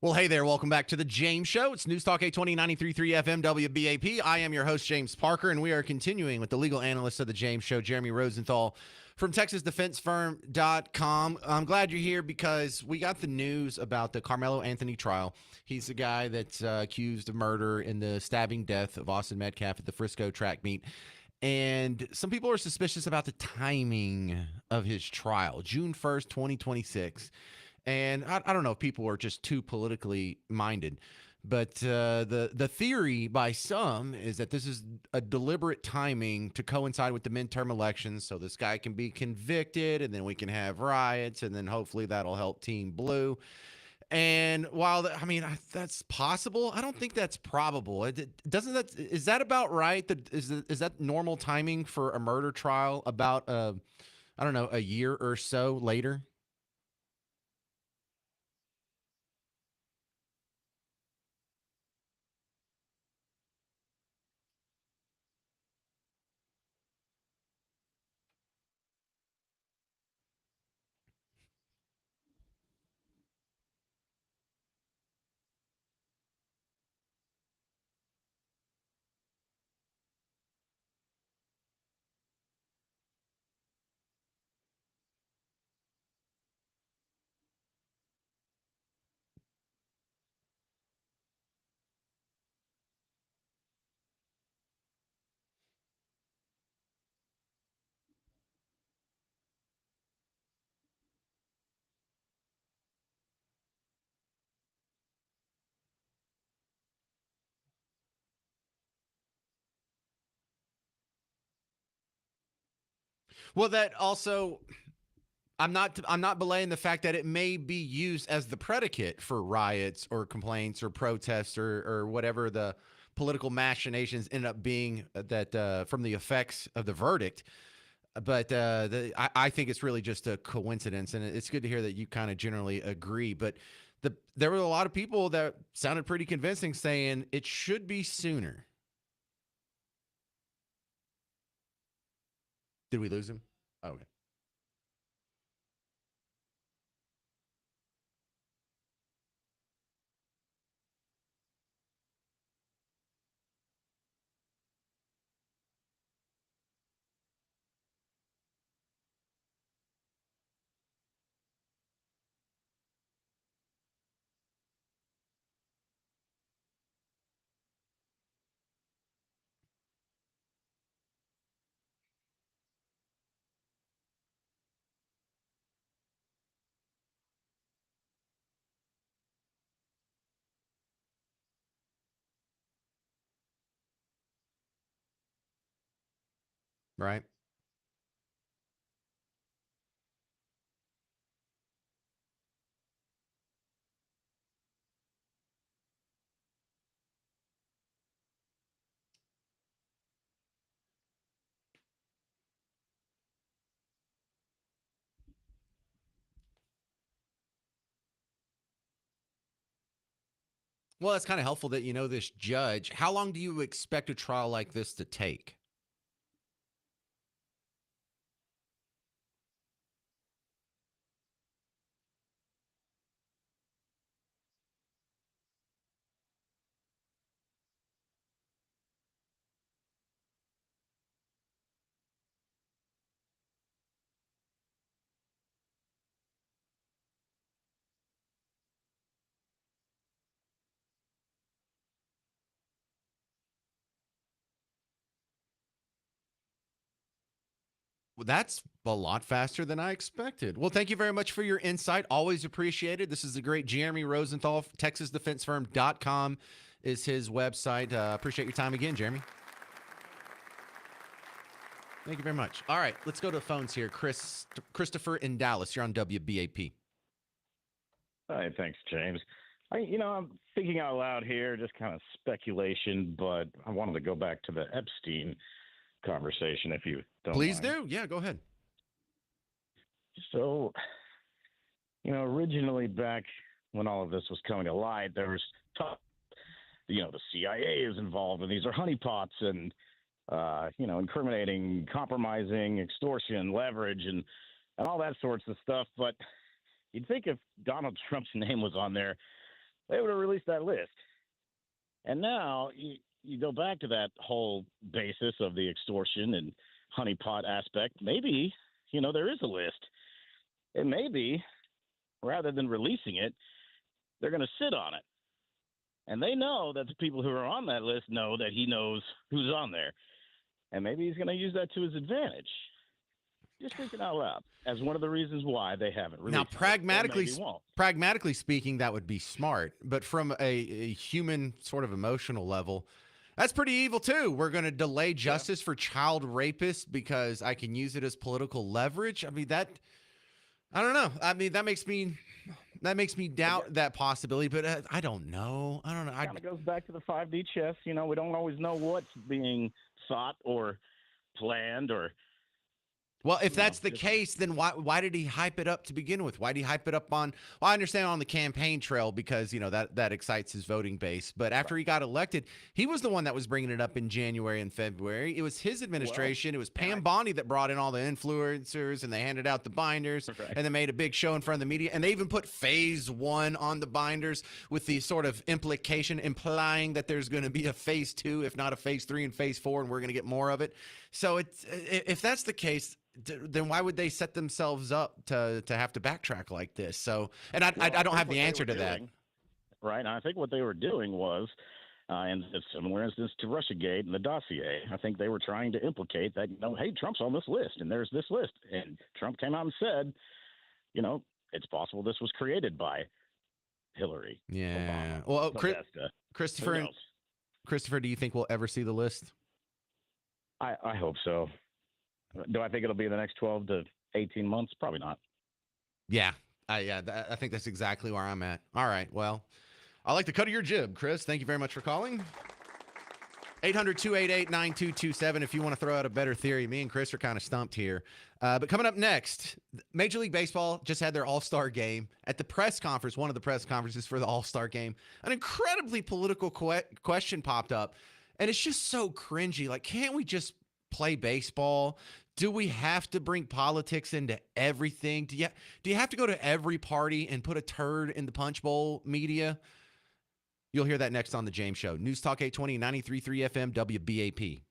Well, hey there. Welcome back to the James Show. It's News Talk 820 93.3 FM WBAP. I am your host, James Parker, and we are continuing with the legal analyst of the James Show, Jeremy Rosenthal from TexasDefenseFirm.com. I'm glad you're here because we got the news about the Carmelo Anthony trial. He's the guy that's accused of murder in the stabbing death of Austin Metcalf at the Frisco track meet. And some people are suspicious about the timing of his trial, June 1st, 2026. And I don't know if people are just too politically minded, but the theory by some is that this is a deliberate timing to coincide with the midterm elections, so this guy can be convicted, and then we can have riots, and then hopefully that'll help Team Blue. And while that's possible, I don't think that's probable. Is that about right? Is that normal timing for a murder trial? About a year or so later. Well, that also, I'm not belaying the fact that it may be used as the predicate for riots or complaints or protests or whatever the political machinations end up being that from the effects of the verdict. But I think it's really just a coincidence, and it's good to hear that you kind of generally agree. But there were a lot of people that sounded pretty convincing, saying it should be sooner. Did we lose him? Oh, okay. Right. Well, that's kind of helpful that you know this judge. How long do you expect a trial like this to take? Well, that's a lot faster than I expected. Well, thank you very much for your insight. Always appreciated. This is the great Jeremy Rosenthal. TexasDefenseFirm.com is his website. Appreciate your time again, Jeremy. Thank you very much. All right, let's go to the phones here. Christopher in Dallas. You're on WBAP. Hi, thanks, James. I'm thinking out loud here, just kind of speculation, but I wanted to go back to the Epstein conversation, if you don't Please mind. do. Yeah, go ahead. So, originally back when all of this was coming to light, there was talk, the CIA is involved, and these are honeypots, and incriminating, compromising, extortion, leverage, and all that sorts of stuff. But you'd think if Donald Trump's name was on there, they would have released that list. And now you go back to that whole basis of the extortion and honeypot aspect. Maybe, there is a list. And maybe, rather than releasing it, they're going to sit on it. And they know that the people who are on that list know that he knows who's on there. And maybe he's going to use that to his advantage. Just thinking out loud as one of the reasons why they haven't released Now, it. pragmatically speaking, that would be smart. But from a human sort of emotional level, that's pretty evil too. We're going to delay justice for child rapists because I can use it as political leverage. I mean, I don't know. I mean, that makes me doubt that possibility. But I don't know. I don't know. It kind of goes back to the 5D chess. We don't always know what's being thought or planned or. Well, if that's the case, then why did he hype it up to begin with? Why did he hype it up on? Well, I understand on the campaign trail because that excites his voting base. But after he got elected, he was the one that was bringing it up in January and February. It was his administration. It was Pam Bondi that brought in all the influencers, and they handed out the binders, and they made a big show in front of the media. And they even put phase 1 on the binders with the sort of implication implying that there's going to be a phase 2, if not a phase 3 and phase 4, and we're going to get more of it. So if that's the case, then why would they set themselves up to have to backtrack like this? So, and I don't have the answer to that. Right. And I think what they were doing was, and it's similar instance to Russiagate and the dossier. I think they were trying to implicate that, hey, Trump's on this list and there's this list. And Trump came out and said, it's possible this was created by Hillary. Yeah. Obama, Well, Christopher, do you think we'll ever see the list? I hope so. Do I think it'll be in the next 12 to 18 months? Probably not. Yeah. I think that's exactly where I'm at. All right. Well, I like the cut of your jib, Chris. Thank you very much for calling. 800-288-9227 if you want to throw out a better theory. Me and Chris are kind of stumped here. But coming up next, Major League Baseball just had their All-Star game. At the press conference, one of the press conferences for the All-Star game, an incredibly political question popped up. And it's just so cringy. Like, can't we just play baseball? Do we have to bring politics into everything? Do you have to go to every party and put a turd in the punch bowl media? You'll hear that next on The James Show. News Talk 820, 93.3 FM, WBAP.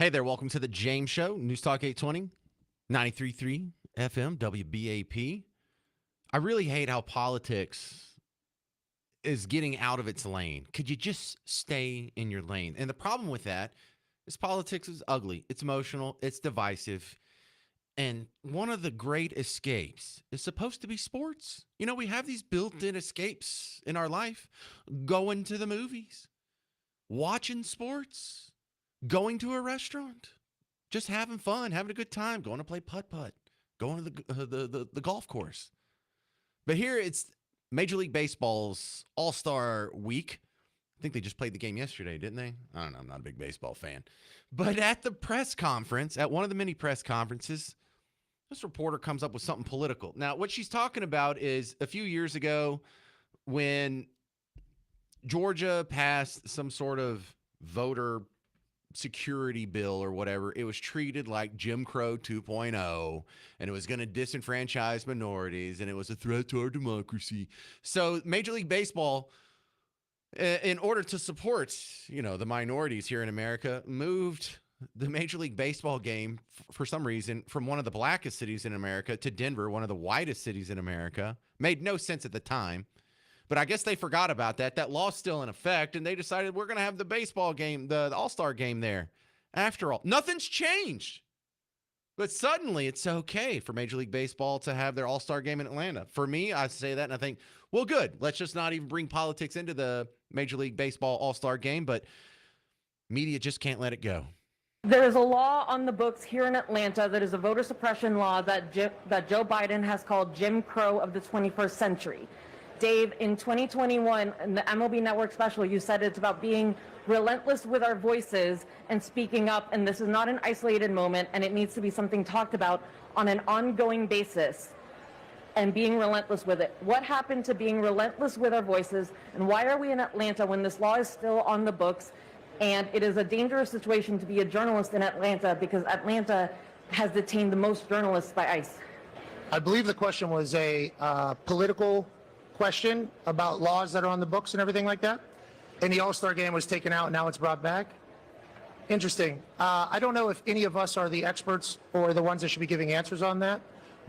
Hey there, welcome to the James Show, News Talk 820, 93.3 FM, WBAP. I really hate how politics is getting out of its lane. Could you just stay in your lane? And the problem with that is politics is ugly. It's emotional. It's divisive. And one of the great escapes is supposed to be sports. You know, we have these built-in escapes in our life. Going to the movies, watching sports, going to a restaurant, just having fun, having a good time, going to play putt-putt, going to the golf course. But here it's Major League Baseball's All-Star Week. I think they just played the game yesterday, didn't they? I don't know. I'm not a big baseball fan. But at the press conference, at one of the many press conferences, this reporter comes up with something political. Now, what she's talking about is a few years ago when Georgia passed some sort of voter security bill or whatever, it was treated like Jim Crow 2.0, and it was going to disenfranchise minorities, and it was a threat to our democracy. So Major League Baseball, in order to support, the minorities here in America, moved the Major League Baseball game for some reason from one of the blackest cities in America to Denver, one of the whitest cities in America. Made no sense at the time. But I guess they forgot about that. That law's still in effect, and they decided we're going to have the baseball game, the All-Star game there. After all, nothing's changed. But suddenly it's okay for Major League Baseball to have their All-Star game in Atlanta. For me, I say that and I think, well, good. Let's just not even bring politics into the Major League Baseball All-Star game, but media just can't let it go. There is a law on the books here in Atlanta that is a voter suppression law that Joe Biden has called Jim Crow of the 21st century. Dave, in 2021, in the MLB Network special, you said it's about being relentless with our voices and speaking up, and this is not an isolated moment, and it needs to be something talked about on an ongoing basis and being relentless with it. What happened to being relentless with our voices, and why are we in Atlanta when this law is still on the books? And it is a dangerous situation to be a journalist in Atlanta because Atlanta has detained the most journalists by ICE. I believe the question was a political question about laws that are on the books and everything like that. And the All-Star game was taken out and now it's brought back. Interesting. I don't know if any of us are the experts or the ones that should be giving answers on that,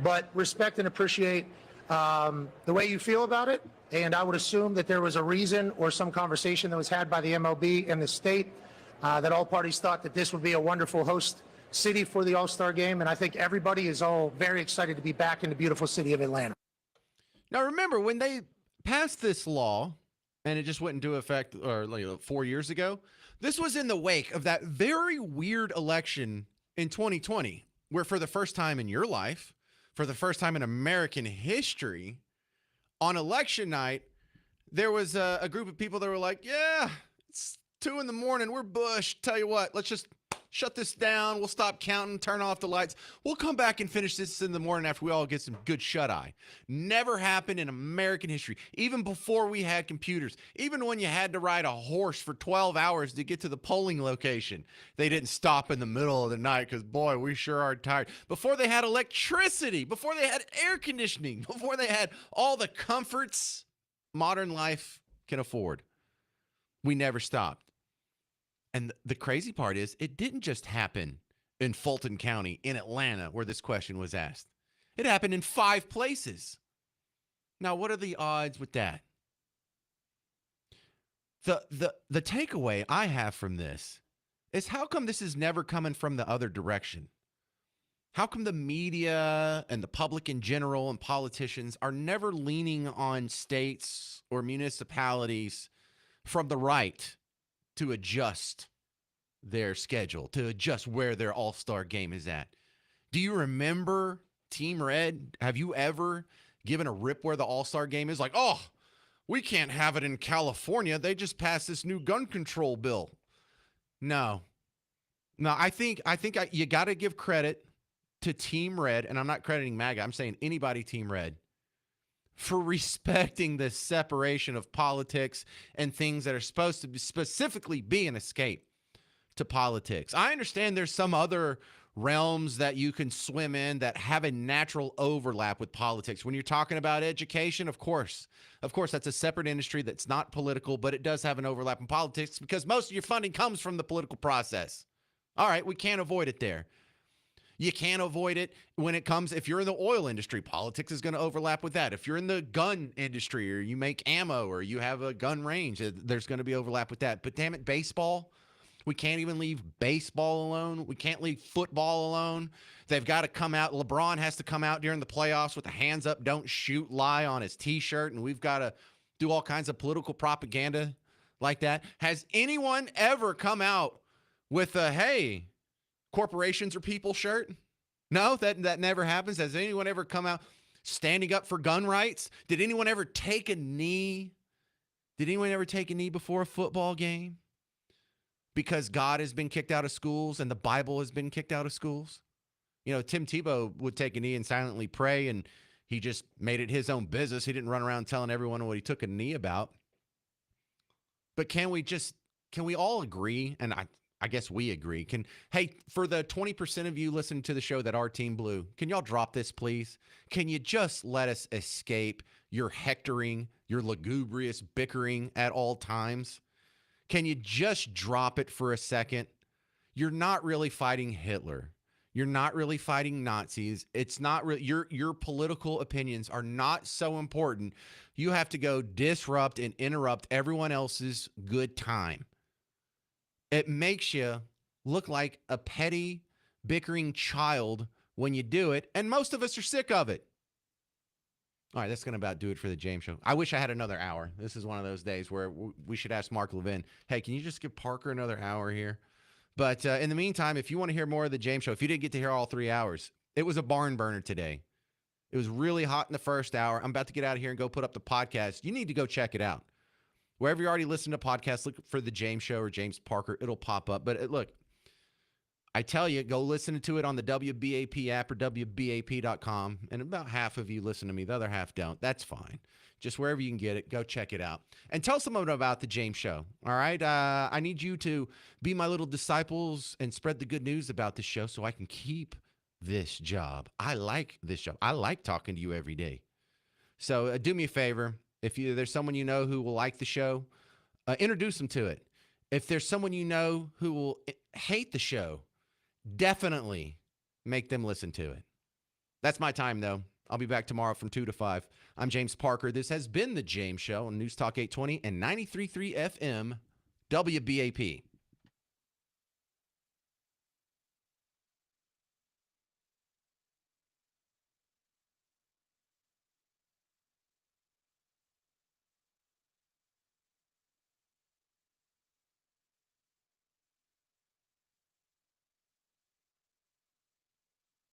but respect and appreciate the way you feel about it. And I would assume that there was a reason or some conversation that was had by the MLB and the state that all parties thought that this would be a wonderful host city for the All-Star game. And I think everybody is all very excited to be back in the beautiful city of Atlanta. Now, remember, when they passed this law, and it just went into effect 4 years ago, this was in the wake of that very weird election in 2020, where for the first time in your life, for the first time in American history, on election night, there was a group of people that were like, yeah, it's 2 a.m. We're Bush. Tell you what, let's just shut this down. We'll stop counting, turn off the lights. We'll come back and finish this in the morning after we all get some good shut-eye. Never happened in American history, even before we had computers. Even when you had to ride a horse for 12 hours to get to the polling location, they didn't stop in the middle of the night because, boy, we sure are tired. Before they had electricity, before they had air conditioning, before they had all the comforts modern life can afford, we never stopped. And the crazy part is it didn't just happen in Fulton County, in Atlanta, where this question was asked. It happened in 5 places. Now, what are the odds with that? The takeaway I have from this is how come this is never coming from the other direction? How come the media and the public in general and politicians are never leaning on states or municipalities from the right to adjust their schedule, to adjust where their All-Star game is at? Do you remember Team Red? Have you ever given a rip where the All-Star game is? Like, oh, we can't have it in California. They just passed this new gun control bill. No, I think you got to give credit to Team Red, and I'm not crediting MAGA. I'm saying anybody Team Red, for respecting the separation of politics and things that are supposed to specifically be an escape to politics. I understand there's some other realms that you can swim in that have a natural overlap with politics. When you're talking about education, of course, that's a separate industry that's not political, but it does have an overlap in politics because most of your funding comes from the political process. All right, we can't avoid it there. You can't avoid it when it comes, if you're in the oil industry, politics is going to overlap with that. If you're in the gun industry or you make ammo or you have a gun range, there's going to be overlap with that. But damn it, baseball, we can't even leave baseball alone. We can't leave football alone. They've got to come out. LeBron has to come out during the playoffs with the hands up, don't shoot lie on his T-shirt. And we've got to do all kinds of political propaganda like that. Has anyone ever come out with a, hey, corporations are people shirt? No, that never happens. Has anyone ever come out standing up for gun rights? Did anyone ever take a knee? Did anyone ever take a knee before a football game? Because God has been kicked out of schools and the Bible has been kicked out of schools? You know, Tim Tebow would take a knee and silently pray, and he just made it his own business. He didn't run around telling everyone what he took a knee about. But can we all agree? And I guess we agree. Hey, for the 20% of you listening to the show that are Team Blue, can y'all drop this, please? Can you just let us escape your hectoring, your lugubrious bickering at all times? Can you just drop it for a second? You're not really fighting Hitler. You're not really fighting Nazis. It's not really, your political opinions are not so important. You have to go disrupt and interrupt everyone else's good time. It makes you look like a petty, bickering child when you do it, and most of us are sick of it. All right, that's going to about do it for the James Show. I wish I had another hour. This is one of those days where we should ask Mark Levin, hey, can you just give Parker another hour here? But in the meantime, if you want to hear more of the James Show, if you didn't get to hear all 3 hours, it was a barn burner today. It was really hot in the first hour. I'm about to get out of here and go put up the podcast. You need to go check it out. Wherever you already listen to podcasts, look for the James Show or James Parker. It'll pop up. But look, I tell you, go listen to it on the WBAP app or WBAP.com. And about half of you listen to me. The other half don't. That's fine. Just wherever you can get it, go check it out. And tell someone about the James Show. All right? I need you to be my little disciples and spread the good news about this show so I can keep this job. I like this job. I like talking to you every day. So do me a favor. If there's someone you know who will like the show, introduce them to it. If there's someone you know who will hate the show, definitely make them listen to it. That's my time, though. I'll be back tomorrow from 2 to 5. I'm James Parker. This has been The James Show on News Talk 820 and 93.3 FM WBAP.